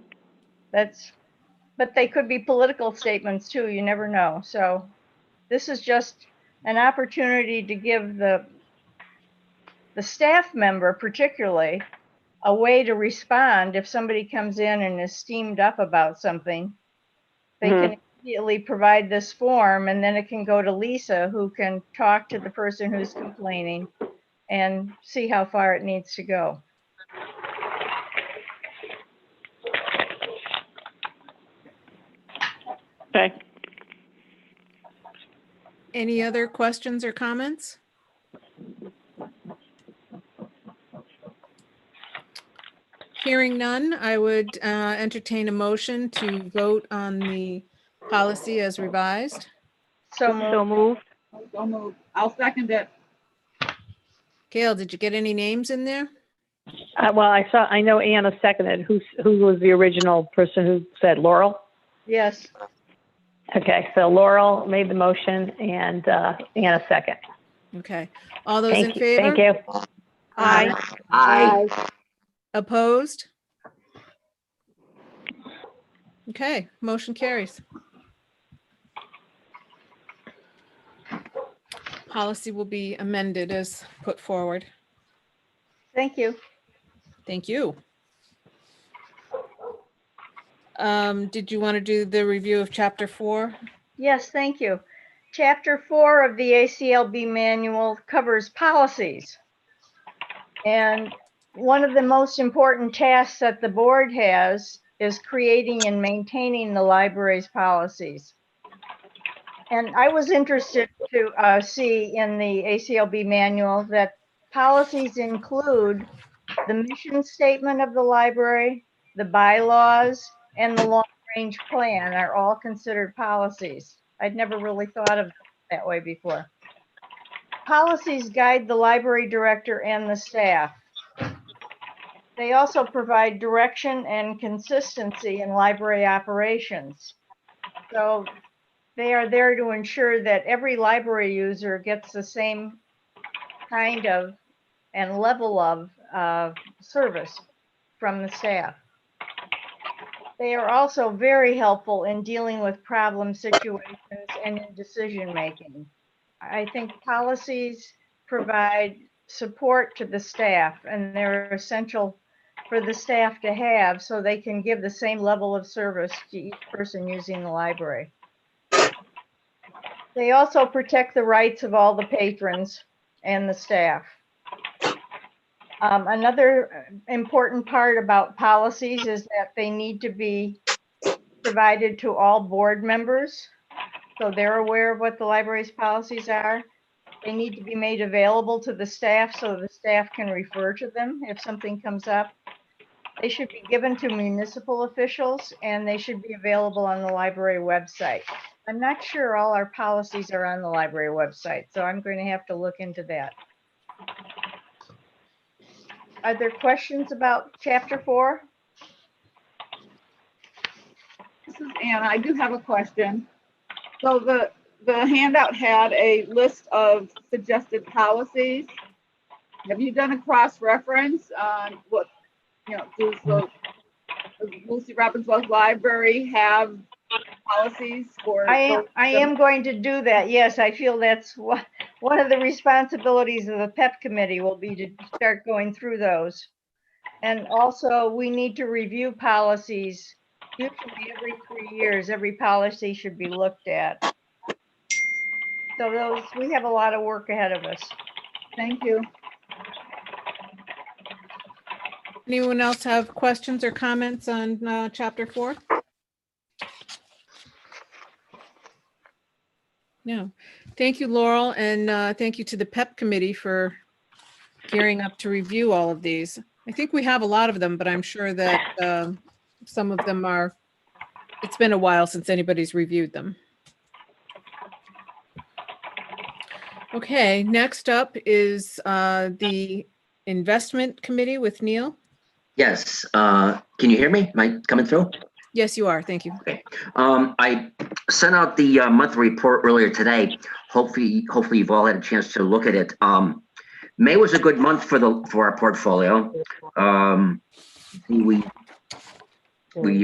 But they could be political statements too, you never know. So this is just an opportunity to give the staff member particularly a way to respond if somebody comes in and is steamed up about something. They can immediately provide this form, and then it can go to Lisa, who can talk to the person who's complaining and see how far it needs to go. Okay. Any other questions or comments? Hearing none, I would entertain a motion to vote on the policy as revised. So moved. So moved. I'll second it. Gail, did you get any names in there? Well, I know Anna seconded. Who was the original person who said Laurel? Yes. Okay, so Laurel made the motion and Anna second. Okay. All those in Thank you. favor? Thank you. Aye. Aye. Opposed? Okay, motion carries. Policy will be amended as put forward. Thank you. Thank you. Did you want to do the review of chapter 4? Yes, thank you. Chapter 4 of the ACLB manual covers policies. And one of the most important tasks that the board has is creating and maintaining the library's policies. And I was interested to see in the ACLB manual that policies include the mission statement of the library, the bylaws, and the long-range plan are all considered policies. I'd never really thought of it that way before. Policies guide the library director and the staff. They also provide direction and consistency in library operations. So they are there to ensure that every library user gets the same kind of and level of service from the staff. They are also very helpful in dealing with problem situations and in decision making. I think policies provide support to the staff, and they're essential for the staff to have so they can give the same level of service to each person using the library. They also protect the rights of all the patrons and the staff. Another important part about policies is that they need to be provided to all board members, so they're aware of what the library's policies are. They need to be made available to the staff so the staff can refer to them if something comes up. They should be given to municipal officials, and they should be available on the library website. I'm not sure all our policies are on the library website, so I'm going to have to look into that. Are there questions about chapter 4? This is Anna. I do have a question. So the handout had a list of suggested policies. Have you done a cross-reference on what, does the Lucy Robbins Wells Library have policies for? I am going to do that. Yes, I feel that's one of the responsibilities of the PEP committee will be to start going through those. And also, we need to review policies. Usually every 3 years, every policy should be looked at. So we have a lot of work ahead of us. Thank you. Anyone else have questions or comments on chapter 4? No. Thank you, Laurel, and thank you to the PEP committee for gearing up to review all of these. I think we have a lot of them, but I'm sure that some of them are, it's been a while since anybody's reviewed them. Okay, next up is the investment committee with Neil. Yes. Can you hear me? Am I coming through? Yes, you are. Thank you. Okay. I sent out the monthly report earlier today. Hopefully you've all had a chance to look at it. May was a good month for our portfolio. We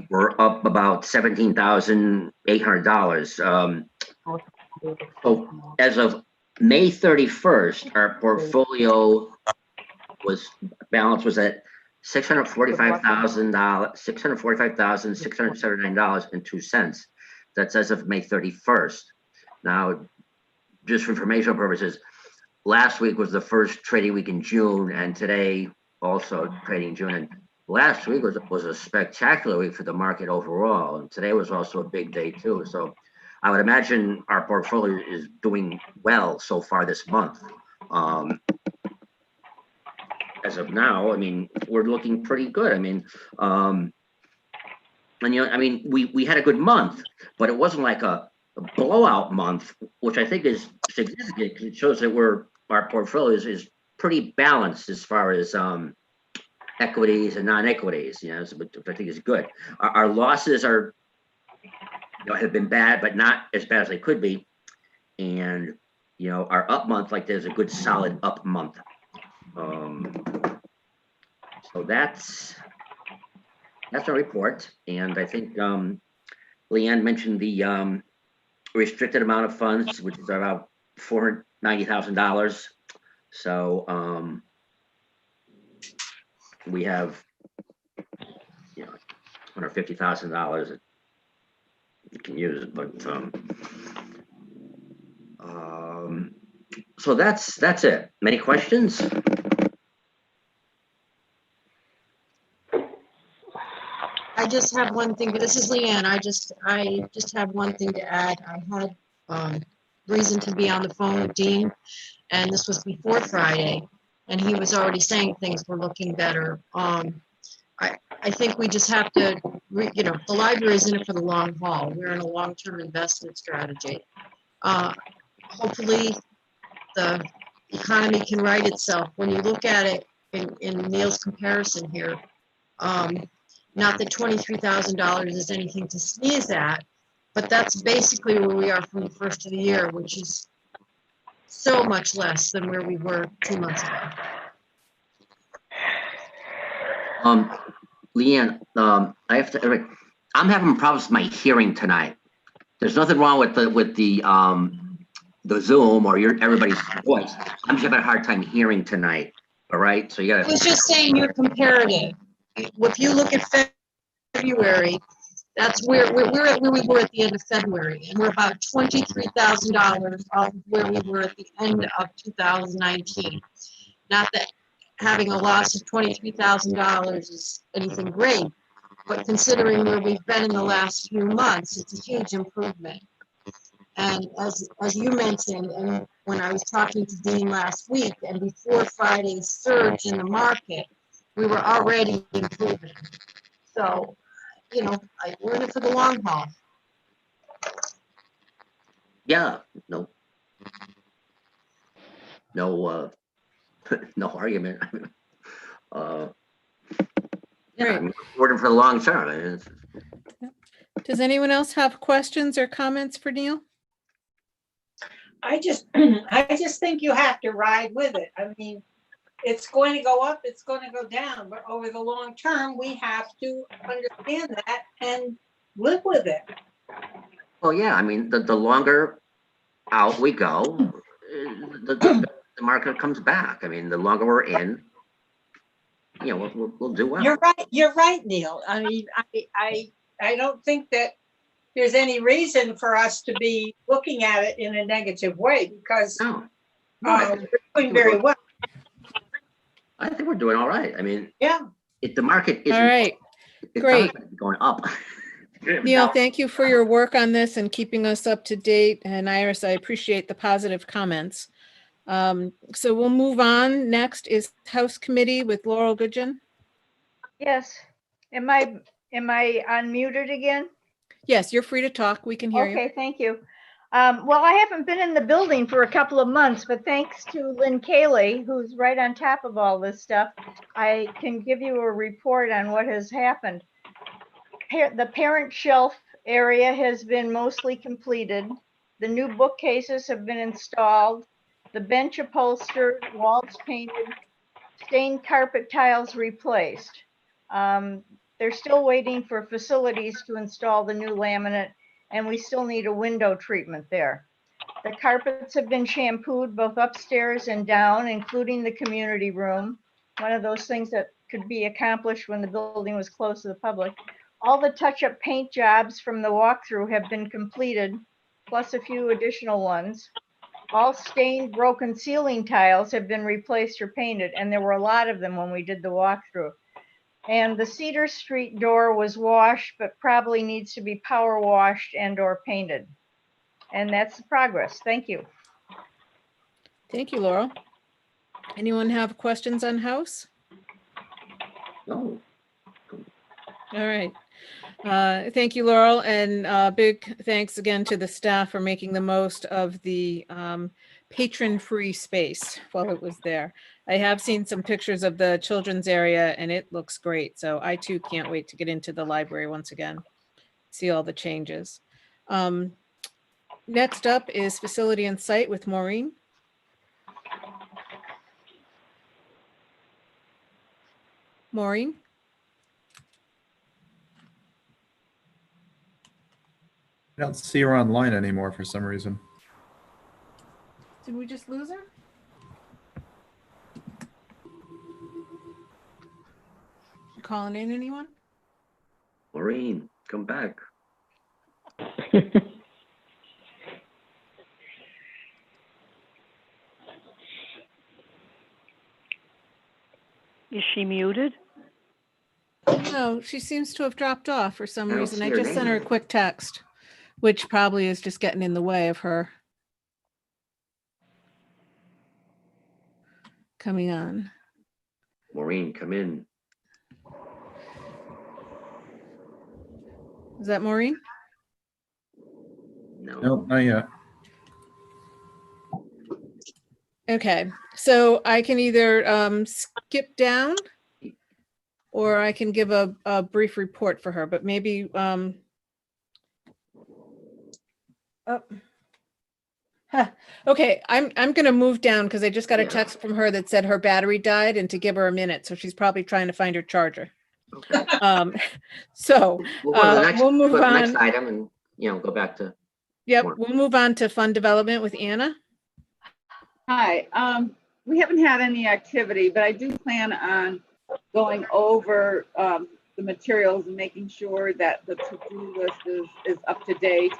were up about $17,800. So as of May 31st, our portfolio balance was at $645,679.02. That's as of May 31st. Now, just for informational purposes, last week was the first trading week in June, and today also trading June. And last week was a spectacular week for the market overall, and today was also a big day too. So I would imagine our portfolio is doing well so far this month. As of now, I mean, we're looking pretty good. I mean, and we had a good month, but it wasn't like a blowout month, which I think is significant because it shows that our portfolio is pretty balanced as far as equities and non-equities, which I think is good. Our losses are, have been bad, but not as bad as they could be. And, our up month, like there's a good solid up month. So that's our report. And I think Leann mentioned the restricted amount of funds, which is about $490,000. So we have $150,000 that you can use, but so that's it. Many questions? I just have one thing, but this is Leann. I just have one thing to add. I had reason to be on the phone with Dean, and this was before Friday, and he was already saying things were looking better. I think we just have to, the library is in it for the long haul. We're in a long-term investment strategy. Hopefully the economy can right itself. When you look at it in Neil's comparison here, not that $23,000 is anything to sneeze at, but that's basically where we are from the first of the year, which is so much less than where we were 2 months ago. Leann, I have to, I'm having problems with my hearing tonight. There's nothing wrong with the Zoom or everybody's voice. I'm just having a hard time hearing tonight. All right, so you I gotta. was just saying your comparative. If you look at February, that's we're at where we were at the end of February, and we're about $23,000 off where we were at the end of 2019. Not that having a loss of $23,000 is anything great, but considering where we've been in the last few months, it's a huge improvement. And as you mentioned, and when I was talking to Dean last week, and before Friday's surge in the market, we were already improving. So, you know, we're in it for the long haul. Yeah, no, no argument. Yeah, I mean, we're in for the long term. I mean, Does anyone else have questions or comments for Neil? I just think you have to ride with it. I mean, it's going to go up, it's going to go down, but over the long term, we have to understand that and live with it. well, yeah, I mean, the longer out we go, the market comes back. I mean, the longer we're in, you know, we'll do well. You're right, Neil. I mean, I don't think that there's any reason for us to be looking at it in a negative way, because we're doing very well. I think we're doing all right. I mean, yeah. If the market isn't, all right, great, going up. Neil, thank you for your work on this and keeping us up to date. And Iris, I appreciate the positive comments. So we'll move on. Next is House Committee with Laurel Goodgen. Yes. Am I unmuted again? Yes, you're free to talk. We can hear you. Okay, thank you. Well, I haven't been in the building for a couple of months, but thanks to Lynn Cayley, who's right on top of all this stuff, I can give you a report on what has happened. The parent shelf area has been mostly completed. The new bookcases have been installed. The bench upholstered, walls painted, stained carpet tiles replaced. They're still waiting for facilities to install the new laminate, and we still need a window treatment there. The carpets have been shampooed both upstairs and down, including the community room. One of those things that could be accomplished when the building was closed to the public. All the touch-up paint jobs from the walkthrough have been completed, plus a few additional ones. All stained, broken ceiling tiles have been replaced or painted, and there were a lot of them when we did the walkthrough. And the Cedar Street door was washed, but probably needs to be power washed and or painted. And that's the progress. Thank you. Thank you, Laurel. Anyone have questions on House? No. All right. Thank you, Laurel, and big thanks again to the staff for making the most of the patron-free space while it was there. I have seen some pictures of the children's area and it looks great. So I too can't wait to get into the library once again, see all the changes. Next up is Facility and Site with Maureen. Maureen? I don't see her online anymore for some reason. Did we just lose her? You calling in anyone? Maureen, come back. Is she muted? No, she seems to have dropped off for some I don't reason. see I her just name sent her a either. quick text, which probably is just getting in the way of her coming on. Maureen, come in. Is that Maureen? No. Nope, not yet. Okay, so I can either skip down or I can give a brief report for her, but maybe oh. Huh. Okay, I'm gonna move down because I just got a text from her that said her battery died and to give her a minute, so she's probably trying to find her charger. Okay. So We'll go to the next, we'll move go to the next on. item and, go back to. Yep, more. we'll move on to fund development with Anna. Hi, we haven't had any activity, but I do plan on going over the materials and making sure that the to-do list is up to date.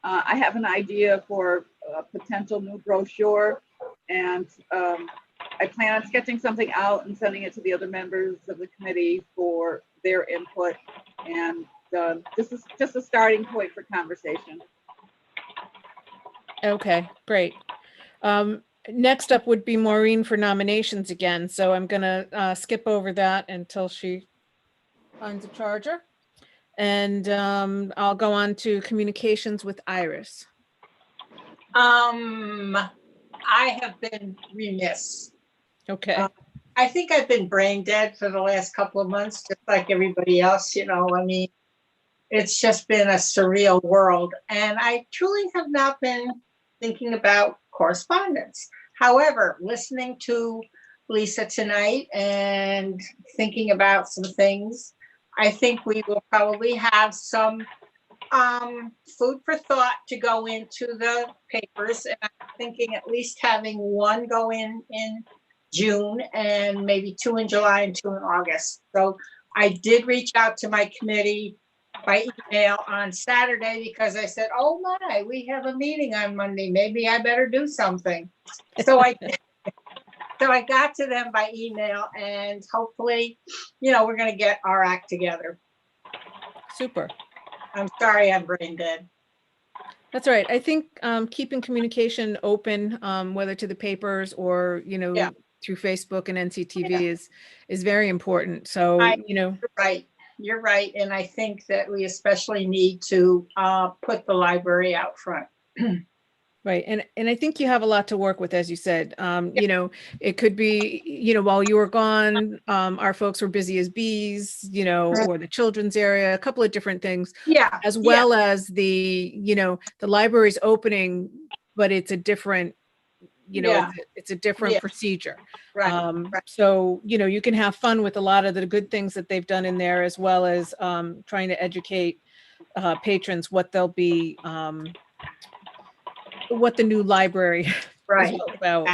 I have an idea for a potential new brochure, and I plan on sketching something out and sending it to the other members of the committee for their input. And this is just a starting point for conversation. Okay, great. Next up would be Maureen for nominations again. So I'm gonna skip over that until she finds a charger. And I'll go on to communications with Iris. I have been remiss. Okay. I think I've been brain dead for the last couple of months, just like everybody else, I mean, it's just been a surreal world. And I truly have not been thinking about correspondence. However, listening to Lisa tonight and thinking about some things, I think we will probably have some food for thought to go into the papers. And I'm thinking at least having one go in June and maybe 2 in July and 2 in August. So I did reach out to my committee by email on Saturday because I said, oh my, we have a meeting on Monday. Maybe I better do something. So I got to them by email, and hopefully, we're going to get our act together. Super. I'm sorry I'm brain dead. That's all right. I think keeping communication open, whether to the papers or, through Facebook and NCTV is very important. So, You're right. And I think that we especially need to put the library out front. Right. And I think you have a lot to work with, as you said. It could be, while you were gone, our folks were busy as bees, or the children's area, a couple of different things. Yeah. As well as the library's opening, but it's a different, it's a different procedure. Right. So, you can have fun with a lot of the good things that they've done in there, as well as trying to educate patrons what they'll be, what the new library is all about.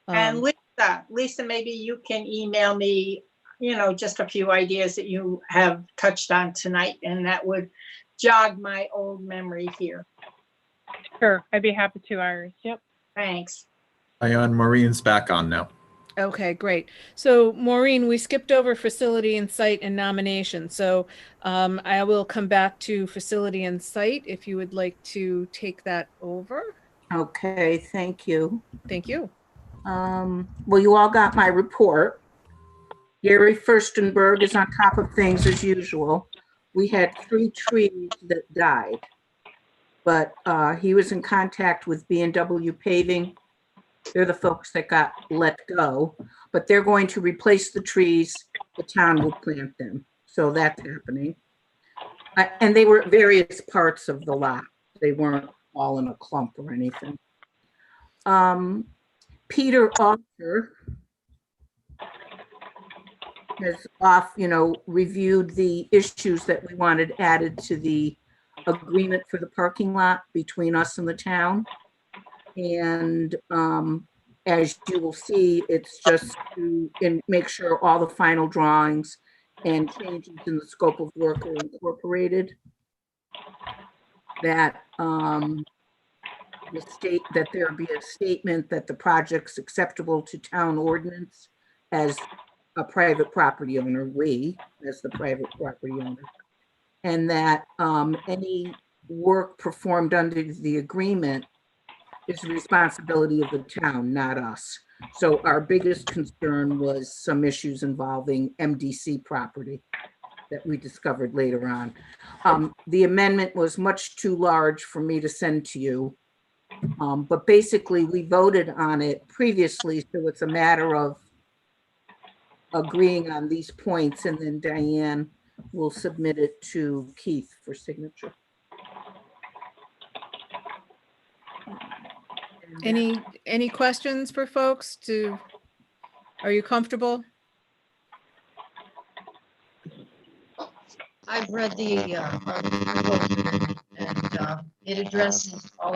And Lisa, maybe you can email me, just a few ideas that you have touched on tonight, and that would jog my old memory here. Sure, I'd be happy to, Iris. Yep. Thanks. Maureen's back on now. Okay, great. So Maureen, we skipped over facility and site and nomination. So I will come back to facility and site if you would like to take that over. Okay, thank you. Thank you. Well, you all got my report. Gary Furstenberg is on top of things as usual. We had 3 trees that died, but he was in contact with B&W Paving. They're the folks that got let go, but they're going to replace the trees. The town will plant them. So that's happening. And they were at various parts of the lot. They weren't all in a clump or anything. Peter Offer has reviewed the issues that we wanted added to the agreement for the parking lot between us and the town. And as you will see, it's just to make sure all the final drawings and changes in the scope of work are incorporated. That that there be a statement that the project's acceptable to town ordinance as a private property owner, we as the private property owner, and that any work performed under the agreement is the responsibility of the town, not us. So our biggest concern was some issues involving MDC property that we discovered later on. The amendment was much too large for me to send to you. But basically, we voted on it previously, so it's a matter of agreeing on these points, and then Diane will submit it to Keith for signature. Any questions for folks are you comfortable? I've read the proposal, and it addresses all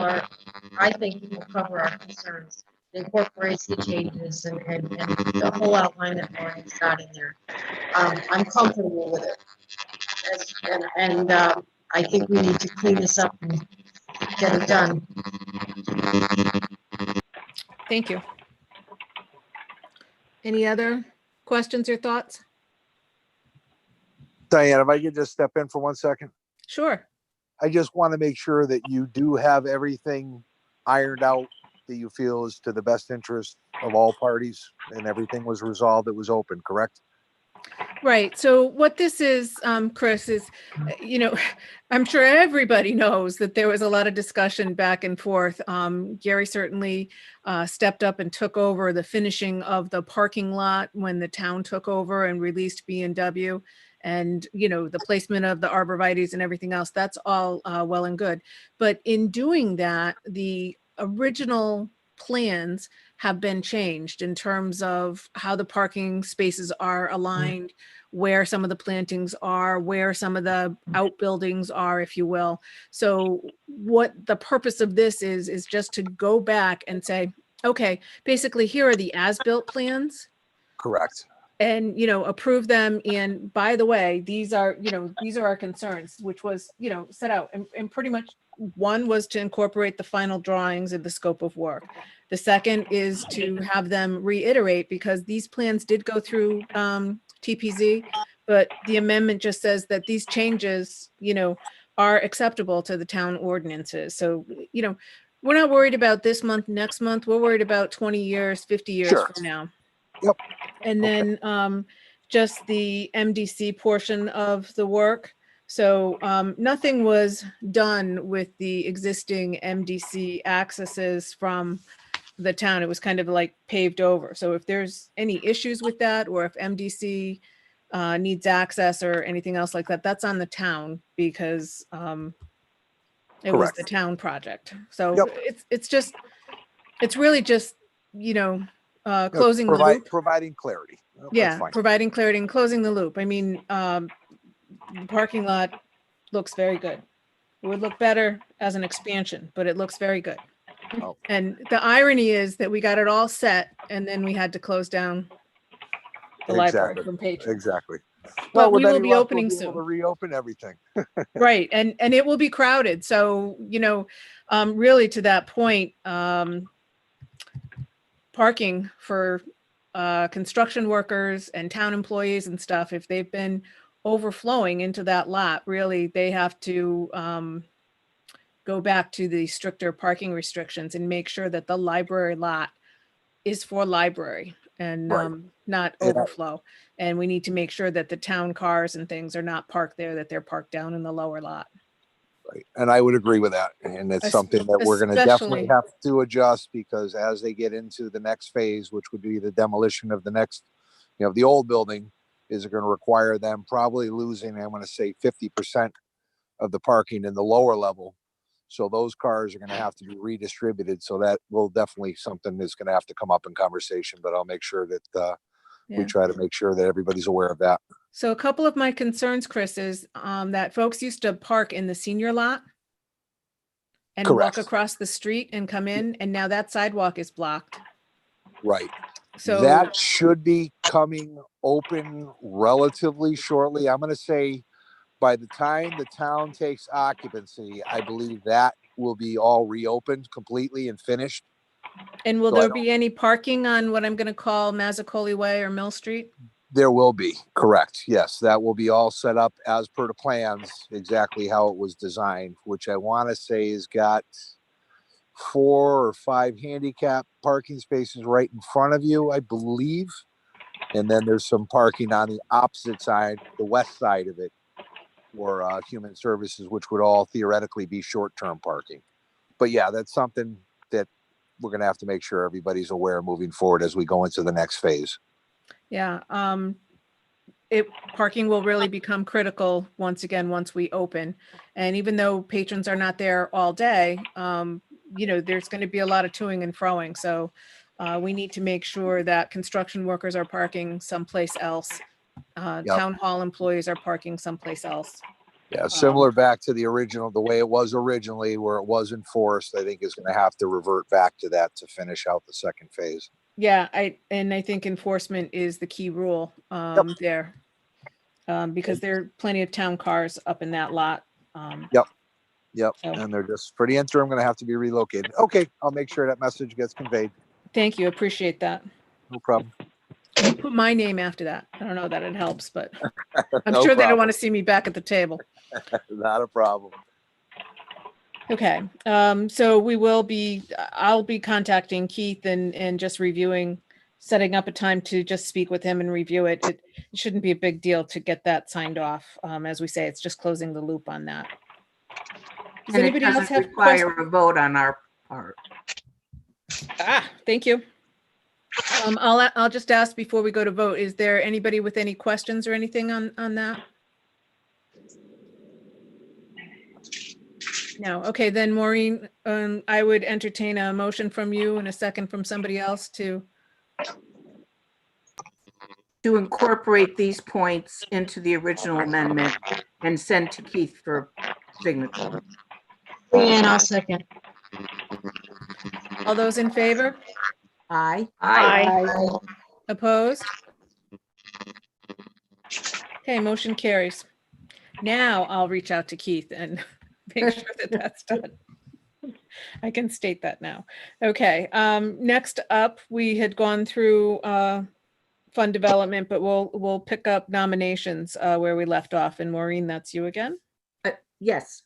I think it will cover our concerns. It incorporates the changes and the whole outline that Lauren's got in there. I'm comfortable with it. I think we need to clean this up and get it done. Thank you. Any other questions or thoughts? Diane, if I could just step in for 1 second. Sure. I just want to make sure that you do have everything ironed out that you feel is to the best interest of all parties, and everything was resolved, it was open, correct? Right. So what this is, Chris, is, I'm sure everybody knows that there was a lot of discussion back and forth. Gary certainly stepped up and took over the finishing of the parking lot when the town took over and released B&W. And, the placement of the arborvitaes and everything else, that's all well and good. But in doing that, the original plans have been changed in terms of how the parking spaces are aligned, where some of the plantings are, where some of the outbuildings are, if you will. So what the purpose of this is just to go back and say, okay, basically here are the as-built plans. Correct. And, approve them. And by the way, these are our concerns, which was, set out, and pretty much one was to incorporate the final drawings in the scope of work. The second is to have them reiterate, because these plans did go through TPZ, but the amendment just says that these changes, are acceptable to the town ordinances. So, we're not worried about this month, next month. We're worried about 20 years, 50 years Sure. from now. Yep. And then just the MDC portion of the work. So nothing was done with the existing MDC accesses from the town. It was kind of like paved over. So if there's any issues with that, or if MDC needs access or anything else like that, that's on the town, because it was the town project. So it's really just, closing the loop. Providing clarity. Oh, Yeah, that's fine. providing clarity and closing the loop. I mean, the parking lot looks very good. It would look better as an expansion, but it looks very good. Oh. And the irony is that we got it all set and then we had to close down the library from patrons. Exactly. But with we will any be luck, opening we'll be able soon. to reopen everything. Right, and it will be crowded. So, really to that point, parking for construction workers and town employees and stuff, if they've been overflowing into that lot, really, they have to go back to the stricter parking restrictions and make sure that the library lot is for library and not overflow. And we need to make sure that the town cars and things are not parked there, that they're parked down in the lower lot. Right. And I would agree with that. And it's something that we're going to definitely Especially- have to adjust, because as they get into the next phase, which would be the demolition of the next, the old building, is going to require them probably losing, I'm going to say 50% of the parking in the lower level. So those cars are going to have to be redistributed. So that will definitely something that's going to have to come up in conversation, but I'll make sure that we try to make sure that everybody's aware of that. So a couple of my concerns, Chris, is that folks used to park in the senior lot and Correct. walk across the street and come in, and now that sidewalk is blocked. Right. So that should be coming open relatively shortly. I'm going to say by the time the town takes occupancy, I believe that will be all reopened completely and finished. And will So I there don't- be any parking on what I'm going to call Mazzicoli Way or Mill Street? There will be, correct. Yes, that will be all set up as per the plans, exactly how it was designed, which I want to say has got 4 or 5 handicap parking spaces right in front of you, I believe. And then there's some parking on the opposite side, the west side of it, for human services, which would all theoretically be short-term parking. But yeah, that's something we're gonna have to make sure everybody's aware moving forward as we go into the next phase. Yeah, parking will really become critical once again, once we open. And even though patrons are not there all day, there's going to be a lot of toing and froing. So we need to make sure that construction workers are parking someplace else. Town hall employees are parking someplace else. Yeah, similar back to the way it was originally, where it was enforced. I think is going to have to revert back to that to finish out the second phase. Yeah, I think enforcement is the key rule there, because there are plenty of town cars up in that lot. Yep. So- And they're just for the interim going to have to be relocated. Okay, I'll make sure that message gets conveyed. Thank you, appreciate that. No problem. Put my name after that. I don't know that it helps, but I'm No sure they don't problem. want to see me back at the table. Not a problem. Okay, so I'll be contacting Keith and just reviewing, setting up a time to just speak with him and review it. It shouldn't be a big deal to get that signed off. As we say, it's just closing the loop on that. Does And it anybody else doesn't have require questions? a vote on our part. Thank you. I'll just ask before we go to vote, is there anybody with any questions or anything on that? No. Okay, then Maureen, I would entertain a motion from you and a second from somebody else to incorporate these points into the original amendment and send to Keith for signature. Leann, I'll second. all those in favor? Aye. Aye. Opposed? Okay, motion carries. Now I'll reach out to Keith and make sure that that's done. I can state that now. Okay, next up, we had gone through fund development, but we'll pick up nominations where we left off. And Maureen, that's you again? Yes.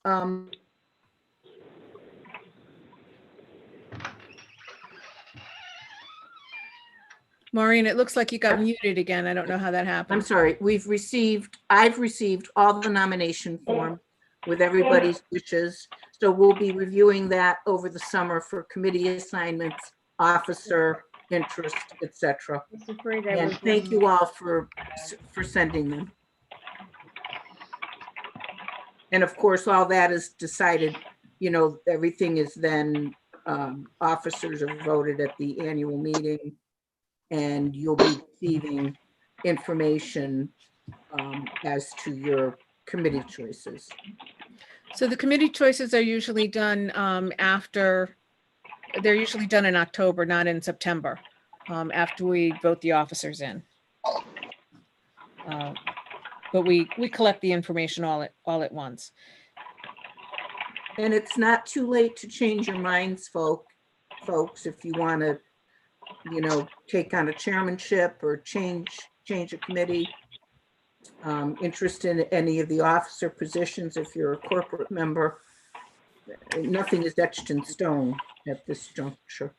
Maureen, it looks like you got muted again. I don't know how that happened. I'm sorry. I've received all the nomination form with everybody's wishes. So we'll be reviewing that over the summer for committee assignments, officer interest, etc. And thank you all for sending them. And of course, all that is decided, everything is then, officers are voted at the annual meeting, and you'll be receiving information as to your committee choices. So the committee choices are usually done they're usually done in October, not in September, after we vote the officers in. But we collect the information all at once. And it's not too late to change your minds, folks, if you want to, take on a chairmanship or change a committee. Interest in any of the officer positions if you're a corporate member. Nothing is etched in stone at this juncture.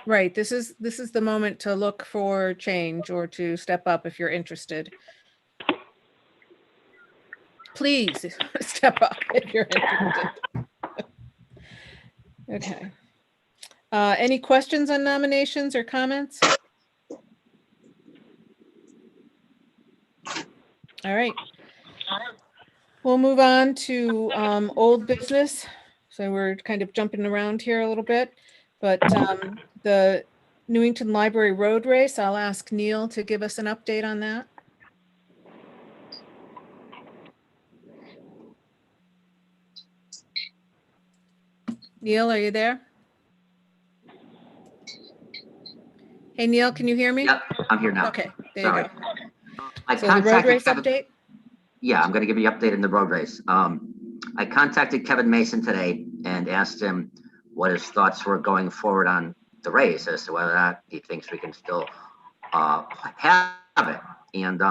Right. This is the moment to look for change or to step up if you're interested. Please step up if you're interested. Okay. Any questions on nominations or comments? All right. We'll move on to old business. So we're kind of jumping around here a little bit, but the Newington Library Road Race, I'll ask Neil to give us an update on that. Neil, are you there? Hey, Neil, can you hear me? Yep, I'm here now. Okay, there you Sorry. go. So the road race update? Yeah, I'm going to give you an update in the road race. I contacted Kevin Mason today and asked him what his thoughts were going forward on the race, as to whether or not he thinks we can still have it. And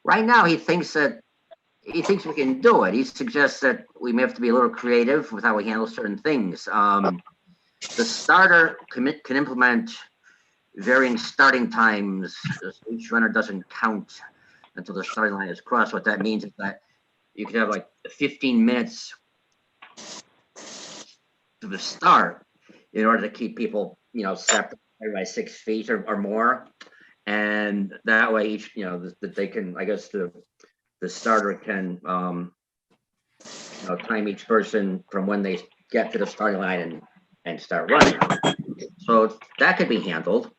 right now he thinks we can do it. He suggests that we may have to be a little creative with how we handle certain things. The starter can implement varying starting times. Each runner doesn't count until the starting line is crossed. What that means is that you could have like 15 minutes to the start, in order to keep people, separate by 6 feet or more. And that way each, that they can, I guess the starter can, time each person from when they get to the starting line and start running. So that could be handled.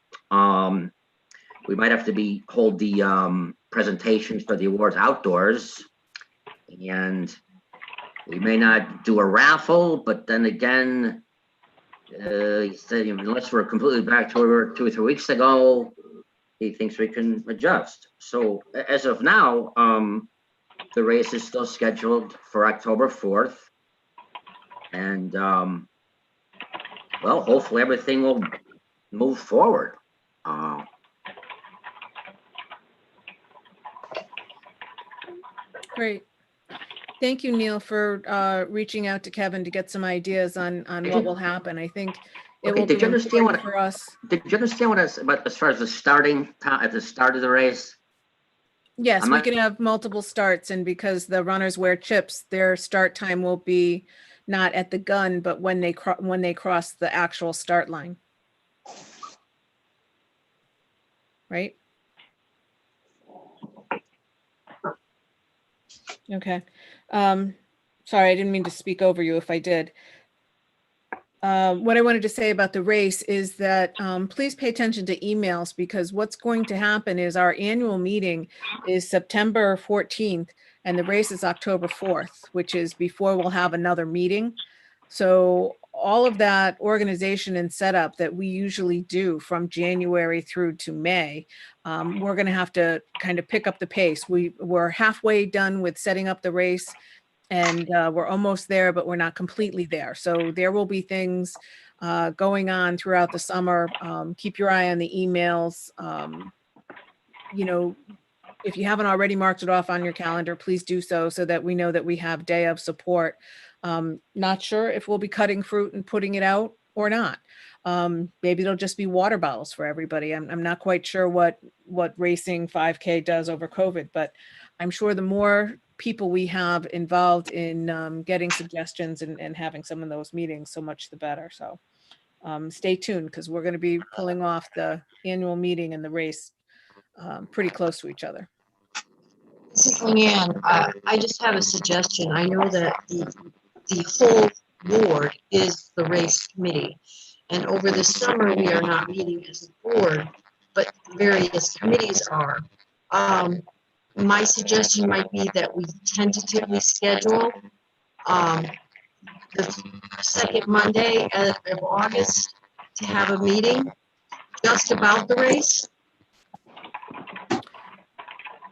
We might have to hold the presentations for the awards outdoors, and we may not do a raffle, but then again, he said, unless we're completely back to where we were 2 or 3 weeks ago, he thinks we can adjust. So as of now, the race is still scheduled for October 4th. And well, hopefully everything will move forward. Great. Thank you, Neil, for reaching out to Kevin to get some ideas on what will happen. I think it will be important for us. Did you understand what I said about as far as the starting time at the start of the race? Yes, we can have multiple starts, and because the runners wear chips, their start time will be not at the gun, but when they cross the actual start line. Right? Okay. Sorry, I didn't mean to speak over you if I did. What I wanted to say about the race is that please pay attention to emails, because what's going to happen is our annual meeting is September 14th and the race is October 4th, which is before we'll have another meeting. So all of that organization and setup that we usually do from January through to May, we're going to have to kind of pick up the pace. We're halfway done with setting up the race, and we're almost there, but we're not completely there. So there will be things going on throughout the summer. Keep your eye on the emails. If you haven't already marked it off on your calendar, please do so that we know that we have day of support. Not sure if we'll be cutting fruit and putting it out or not. Maybe it'll just be water bottles for everybody. I'm not quite sure what racing 5K does over COVID, but I'm sure the more people we have involved in getting suggestions and having some of those meetings, so much the better. So stay tuned, because we're going to be pulling off the annual meeting and the race pretty close to each other. This is Leann. I just have a suggestion. I know that the whole board is the race committee. And over the summer, we are not meeting as a board, but various committees are. My suggestion might be that we tentatively schedule the second Monday of August to have a meeting just about the race.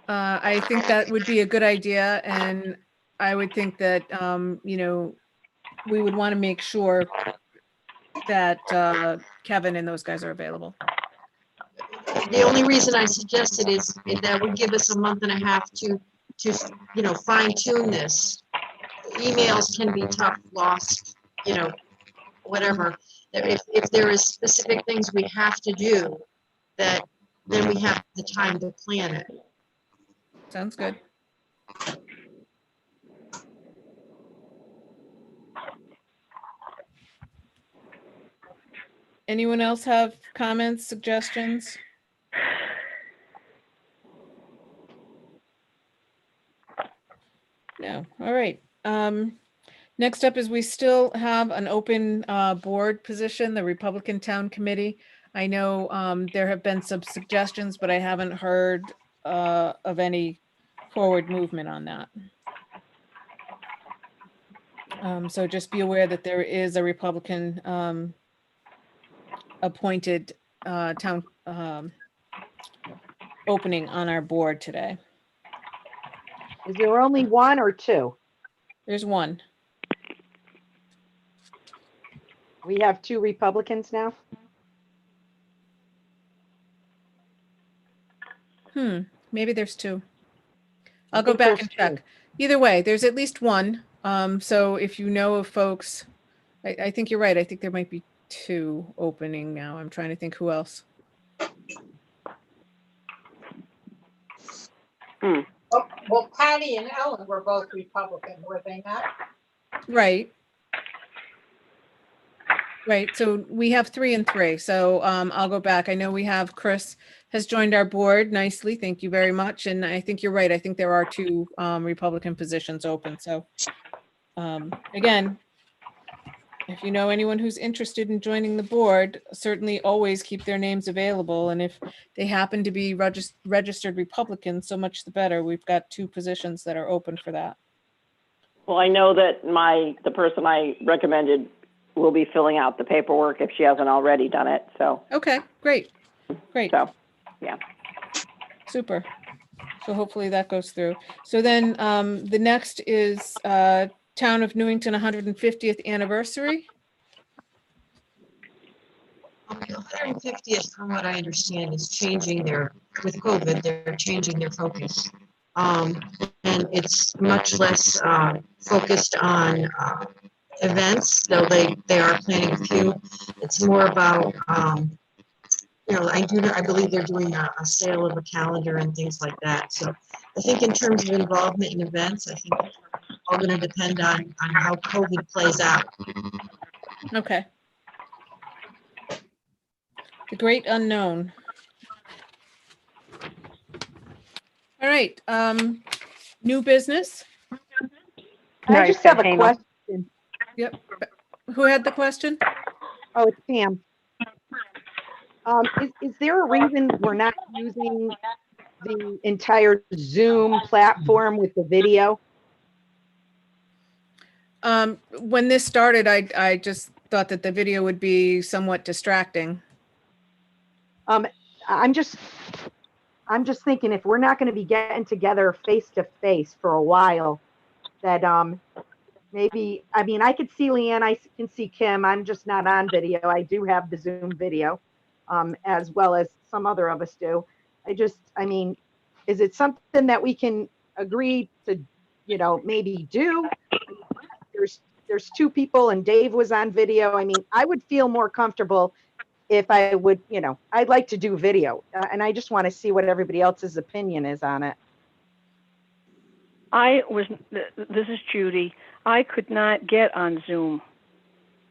I think that would be a good idea, and I would think that we would want to make sure that Kevin and those guys are available. The only reason I suggested is that would give us a month and a half to fine tune this. Emails can be tough, lost, whatever. If there is specific things we have to do, then we have the time to plan it. Sounds good. Anyone else have comments, suggestions? No. All right. Next up is we still have an open board position, the Republican Town Committee. I know there have been some suggestions, but I haven't heard of any forward movement on that. So just be aware that there is a Republican appointed town opening on our board today. Is there only one or two? There's one. We have two Republicans now? Maybe there's two. I'll go back and check. Either way, there's at least one. So if you know of folks, I think you're right. I think there might be two opening now. I'm trying to think who else. Well, Patty and Ellen were both Republican, were they not? Right. Right, so we have 3 and 3, so I'll go back. I know we have Chris has joined our board nicely, thank you very much, and I think you're right, I think there are 2 Republican positions open, so again, if you know anyone who's interested in joining the board, certainly always keep their names available, and if they happen to be registered Republicans, so much the better. We've got 2 positions that are open for that. Well, I know that the person I recommended will be filling out the paperwork if she hasn't already done it, so. Okay, great, great. So, yeah. Super. So hopefully that goes through. So then the next is Town of Newington 150th anniversary. Okay, 150th, from what I understand, is changing with COVID, they're changing their focus. And it's much less focused on events, though they are planning a few. It's more about, I believe they're doing a sale of a calendar and things like that. So I think in terms of involvement in events, I think it's all going to depend on how COVID plays out. Okay. The great unknown. All right, new business. I just have a question. Yep. Who had the question? Oh, it's Pam. Is there a reason we're not using the entire Zoom platform with the video? When this started, I just thought that the video would be somewhat distracting. I'm just thinking if we're not going to be getting together face to face for a while, that maybe, I mean, I could see Leann, I can see Kim. I'm just not on video. I do have the Zoom video, as well as some other of us do. I mean, is it something that we can agree to, maybe do? There's 2 people and Dave was on video. I mean, I would feel more comfortable if I would, I'd like to do video, and I just want to see what everybody else's opinion is on it. This is Judy. I could not get on Zoom.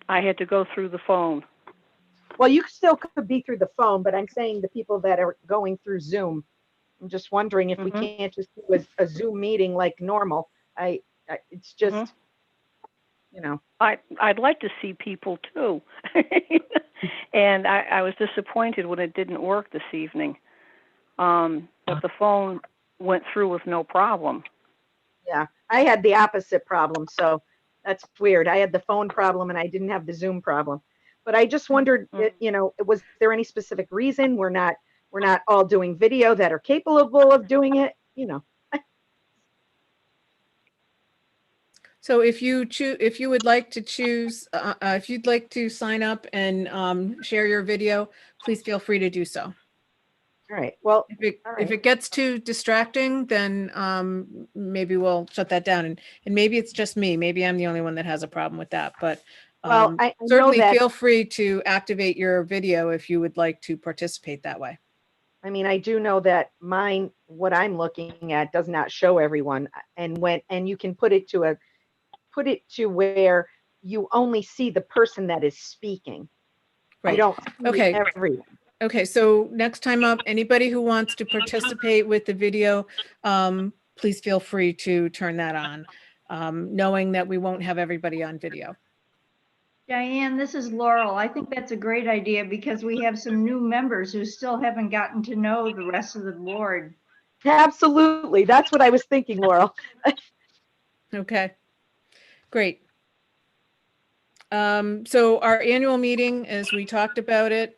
I had to go through the phone. Well, you still could be through the phone, but I'm saying the people that are going through Zoom. I'm just wondering if we can't just do a Zoom meeting like normal. It's just, I'd like to see people too. And I was disappointed when it didn't work this evening. But the phone went through with no problem. Yeah, I had the opposite problem, so that's weird. I had the phone problem and I didn't have the Zoom problem. But I just wondered, was there any specific reason we're not all doing video that are capable of doing it? So if you would like to choose, if you'd like to sign up and share your video, please feel free to do so. All right. Well, if it gets too distracting, then maybe we'll shut that down. And maybe it's just me. Maybe I'm the only one that has a problem with that. But well, I certainly know that, feel free to activate your video if you would like to participate that way. I mean, I do know that what I'm looking at does not show everyone, and you can put it to where you only see the person that is speaking. Right. You don't see Okay. everyone. Okay, so next time up, anybody who wants to participate with the video, please feel free to turn that on, knowing that we won't have everybody on video. Diane, this is Laurel. I think that's a great idea because we have some new members who still haven't gotten to know the rest of the board. Absolutely. That's what I was thinking, Laurel. Okay, great. So our annual meeting, as we talked about it.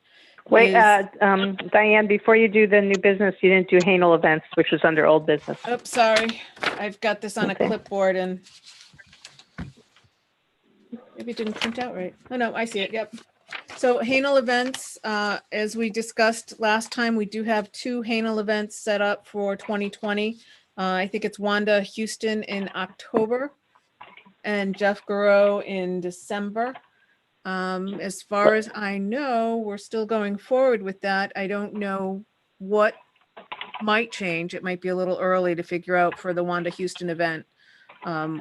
Wait, Diane, before you do the new business, you didn't do Hanel events, which was under old business. Oh, sorry. I've got this on a clipboard and maybe it didn't print out right. Oh, no, I see it. Yep. So Hanel events, as we discussed last time, we do have 2 Hanel events set up for 2020. I think it's Wanda Houston in October and Jeff Garreau in December. As far as I know, we're still going forward with that. I don't know what might change. It might be a little early to figure out for the Wanda Houston event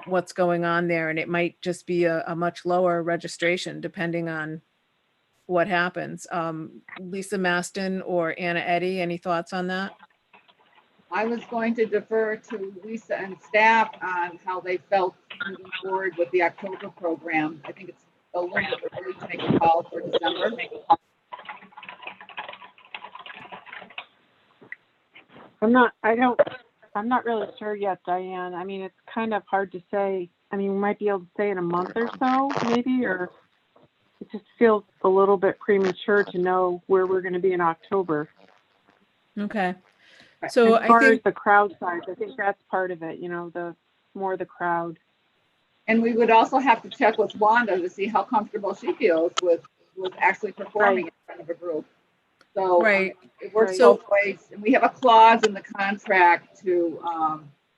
what's going on there. And it might just be a much lower registration depending on what happens. Lisa Maston or Anna Eddy, any thoughts on that? I was going to defer to Lisa and staff on how they felt moving forward with the October program. I think it's a little bit early to make a call for December. I'm not really sure yet, Diane. I mean, it's kind of hard to say. I mean, we might be able to say in a month or so, maybe, or it just feels a little bit premature to know where we're going to be in October. Okay. So as far I as think the crowd size, I think that's part of it, the more the crowd. And we would also have to check with Wanda to see how comfortable she feels with actually performing in front of a group. So right. It works So- both ways. And we have a clause in the contract to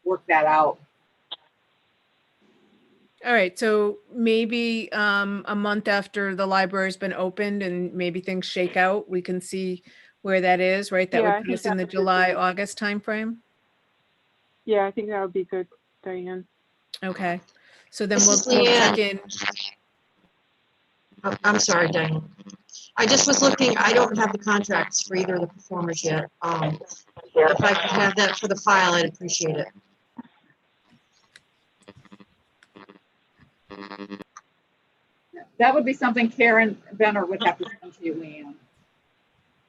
work that out. All right, so maybe a month after the library's been opened and maybe things shake out, we can see where that is, right? That Yeah, I would put think us in the that would be July, good. August timeframe? Yeah, I think that would be good, Diane. Okay, so then This we'll is we'll check Leann. in. I'm sorry, Diane. I just was looking, I don't have the contracts for either of the performers yet. If I could have that for the file, I'd appreciate it. That would be something Karen Benner would have to send to you, Leann.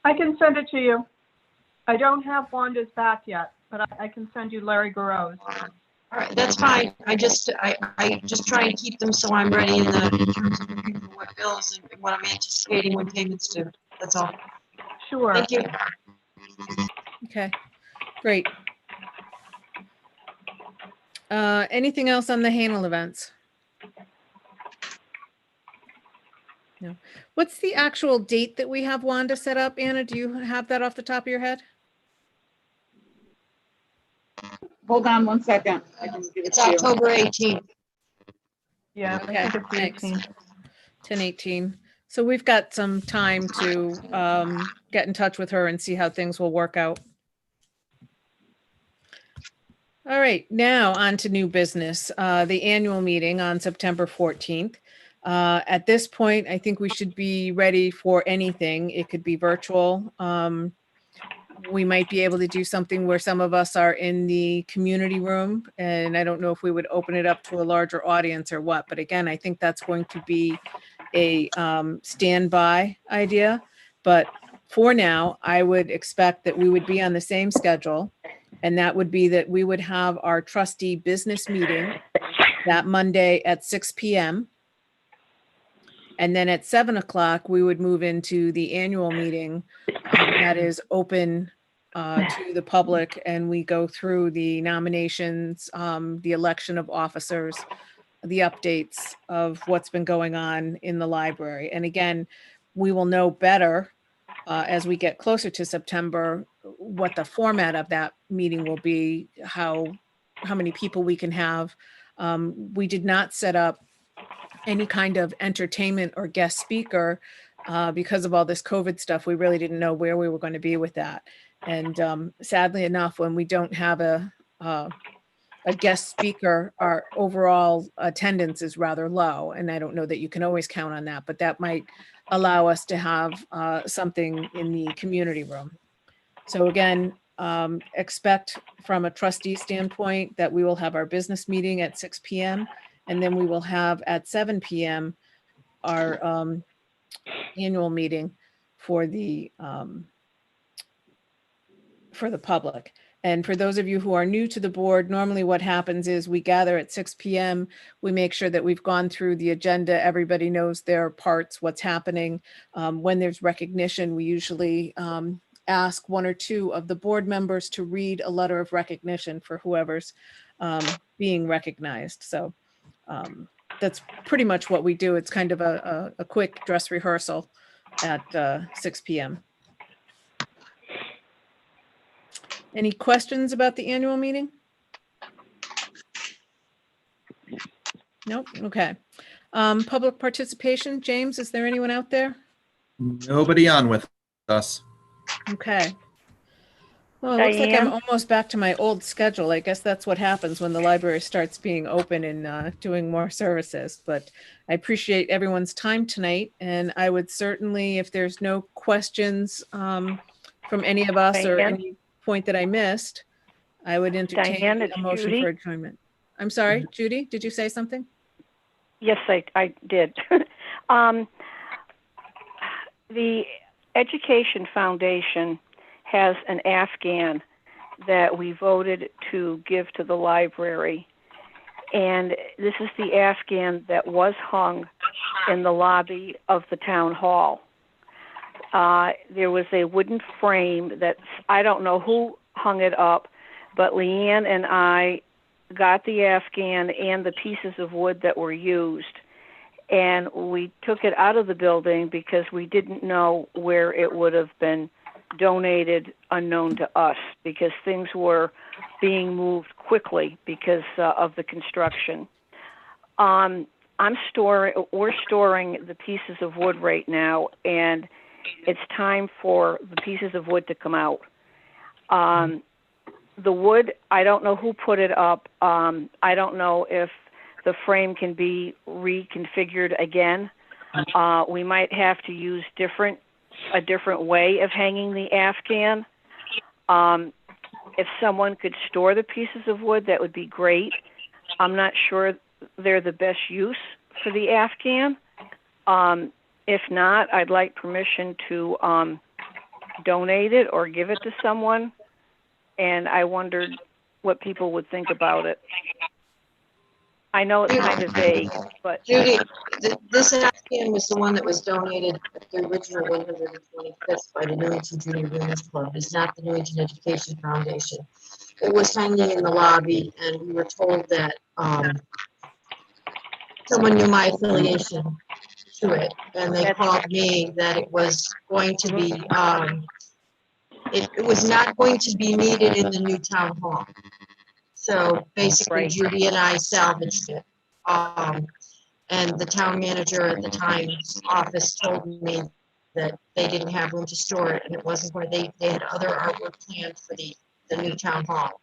I can send it to you. I don't have Wanda's back yet, but I can send you Larry Garrow's. All right, that's fine. I just try and keep them so I'm ready in terms of looking for what bills and what I'm anticipating when payments due. That's all. Sure. Thank you. Okay, great. Anything else on the Hanel events? No. What's the actual date that we have Wanda set up? Anna, do you have that off the top of your head? Hold on one second. I can give it It's to you. October 18th. Yeah, Okay, I think it's the thanks. 18th. 10/18. So we've got some time to get in touch with her and see how things will work out. All right, now on to new business, the annual meeting on September 14th. At this point, I think we should be ready for anything. It could be virtual. We might be able to do something where some of us are in the community room, and I don't know if we would open it up to a larger audience or what, but again, I think that's going to be a standby idea. But for now, I would expect that we would be on the same schedule, and that would be that we would have our trustee business meeting that Monday at 6 p.m. And then at 7 o'clock, we would move into the annual meeting that is open to the public, and we go through the nominations, the election of officers, the updates of what's been going on in the library. And again, we will know better as we get closer to September what the format of that meeting will be, how many people we can have. We did not set up any kind of entertainment or guest speaker because of all this COVID stuff. We really didn't know where we were going to be with that. And sadly enough, when we don't have a guest speaker, our overall attendance is rather low. And I don't know that you can always count on that, but that might allow us to have something in the community room. So again, expect from a trustee standpoint that we will have our business meeting at 6 p.m. and then we will have at 7 p.m. our annual meeting for the public. And for those of you who are new to the board, normally what happens is we gather at 6 p.m. We make sure that we've gone through the agenda. Everybody knows their parts, what's happening. When there's recognition, we usually ask one or two of the board members to read a letter of recognition for whoever's being recognized. So that's pretty much what we do. It's kind of a quick dress rehearsal at 6 p.m. Any questions about the annual meeting? Nope. Okay. Public participation. James, is there anyone out there? Nobody on with us. Okay. Well, it looks like I'm Diane? almost back to my old schedule. I guess that's what happens when the library starts being open and doing more services. But I appreciate everyone's time tonight, and I would certainly, if there's no questions from any of us or Diane? any point that I missed, I would entertain Diane, it's a motion Judy. for adjournment. I'm sorry, Judy, did you say something? Yes, I did. The Education Foundation has an Afghan that we voted to give to the library. And this is the Afghan that was hung in the lobby of the town hall. There was a wooden frame that, I don't know who hung it up, but Leann and I got the Afghan and the pieces of wood that were used, and we took it out of the building because we didn't know where it would have been donated unknown to us, because things were being moved quickly because of the construction. We're storing the pieces of wood right now, and it's time for the pieces of wood to come out. The wood, I don't know who put it up. I don't know if the frame can be reconfigured again. We might have to use a different way of hanging the Afghan. If someone could store the pieces of wood, that would be great. I'm not sure they're the best use for the Afghan. If not, I'd like permission to donate it or give it to someone. And I wondered what people would think about it. I know it's kind of vague, but Judy, this Afghan was the one that was donated at the original 125th by the Newington Junior Women's Club. It's not the Newington Education Foundation. It was hanging in the lobby, and we were told that someone knew my affiliation to it, and they called me that it was going to be, it was not going to be needed in the new town hall. So basically, Judy and I salvaged it. And the town manager at the time's office told me that they didn't have room to store it, and it wasn't where they had other artwork planned for the new town hall.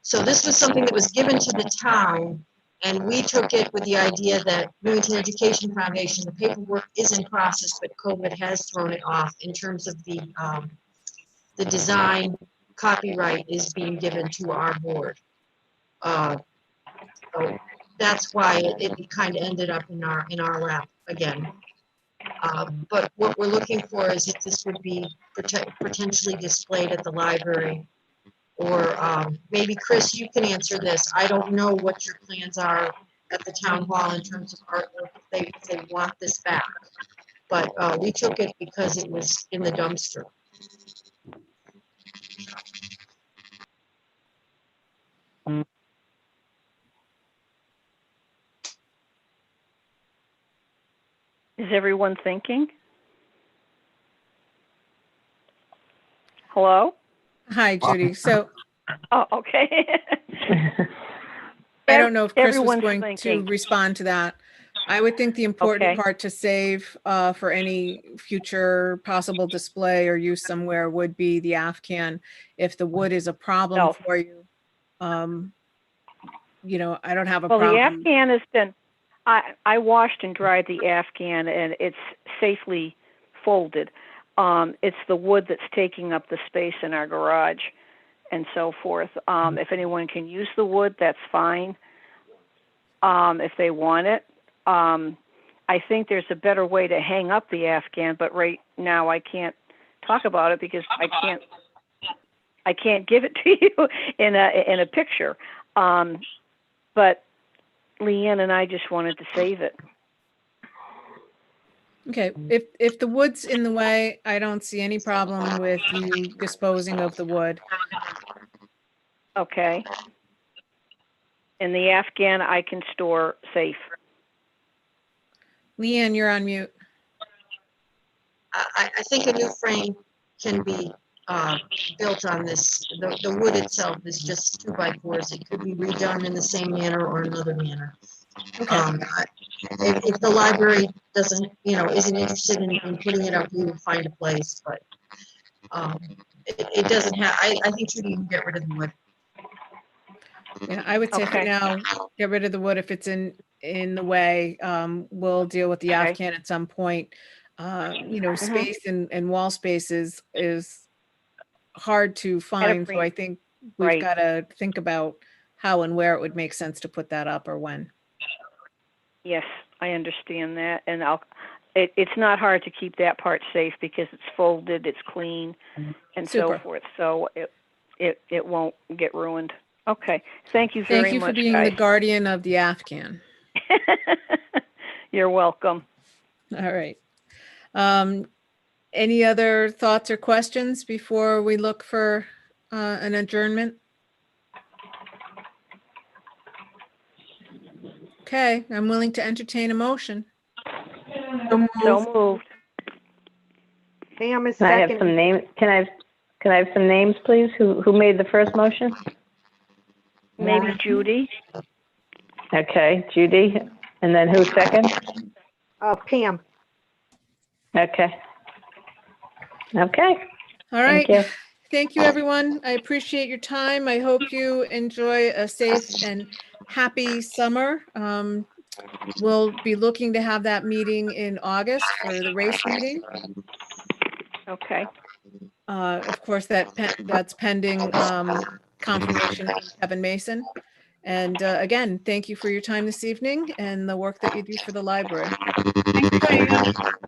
So this was something that was given to the town, and we took it with the idea that Newington Education Foundation, the paperwork is in process, but COVID has thrown it off in terms of the design. Copyright is being given to our board. So that's why it kind of ended up in our lap again. But what we're looking for is if this would be potentially displayed at the library, or maybe Chris, you can answer this. I don't know what your plans are at the town hall in terms of artwork, if they want this back. But we took it because it was in the dumpster. is everyone thinking? Hello? Hi, Judy. So Oh, okay. I don't know if Chris was Everyone's going to thinking. respond to that. I would think the important Okay. part to save for any future possible display or use somewhere would be the Afghan. If the wood is a problem for you, you know, I don't have a Well, problem. the Afghan has been, I washed and dried the Afghan, and it's safely folded. It's the wood that's taking up the space in our garage and so forth. If anyone can use the wood, that's fine. If they want it. I think there's a better way to hang up the Afghan, but right now I can't talk about it because I can't give it to you in a picture. But Leann and I just wanted to save it. Okay, if the wood's in the way, I don't see any problem with you disposing of the wood. Okay. And the Afghan I can store safe. Leann, you're on mute. I think a new frame can be built on this. The wood itself is just 2x4s. It could be redone in the same manner or another manner. If the library doesn't, isn't interested in putting it up, we will find a place. But it doesn't have, I think Judy can get rid of the wood. Yeah, I would say for Okay. now, get rid of the wood if it's in the way. We'll deal with the Okay. Afghan at some point. Space and wall space is hard to find. So I think we've Right. got to think about how and where it would make sense to put that up or when. Yes, I understand that, and it's not hard to keep that part safe because it's folded, it's clean, and Super. so forth. So it won't get ruined. Okay, thank you very much, Thank you for being guys. the guardian of the Afghan. You're welcome. All right. Any other thoughts or questions before we look for an adjournment? Okay, I'm willing to entertain a motion. So moved. Pam is Can I have second. some names? Can I have some names, please? Who made the first motion? Maybe Judy. Okay, Judy. And then who second? Pam. Okay. Okay. All right. Thank you. Thank you, everyone. I appreciate your time. I hope you enjoy a safe and happy summer. We'll be looking to have that meeting in August for the race meeting. Okay. Of course, that's pending confirmation from Kevin Mason. And again, thank you for your time this evening and the work that you do for the library.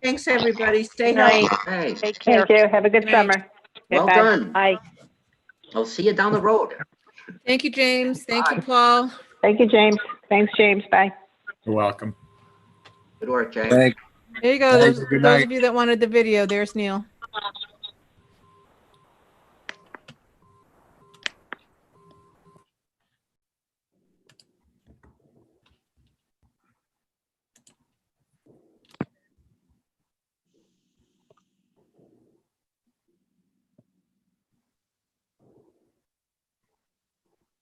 Thanks, everybody. Stay Good night. healthy. Hey, Take care. Thank you. Have a good Good night. summer. well Goodbye. done. Bye. I'll see you down the road. Thank you, James. Thank you, Paul. Thank you, James. Thanks, James. Bye. You're welcome. Good work, Jay. Thank There you go. Thanks. Those Good night. of you that wanted the video, there's Neil.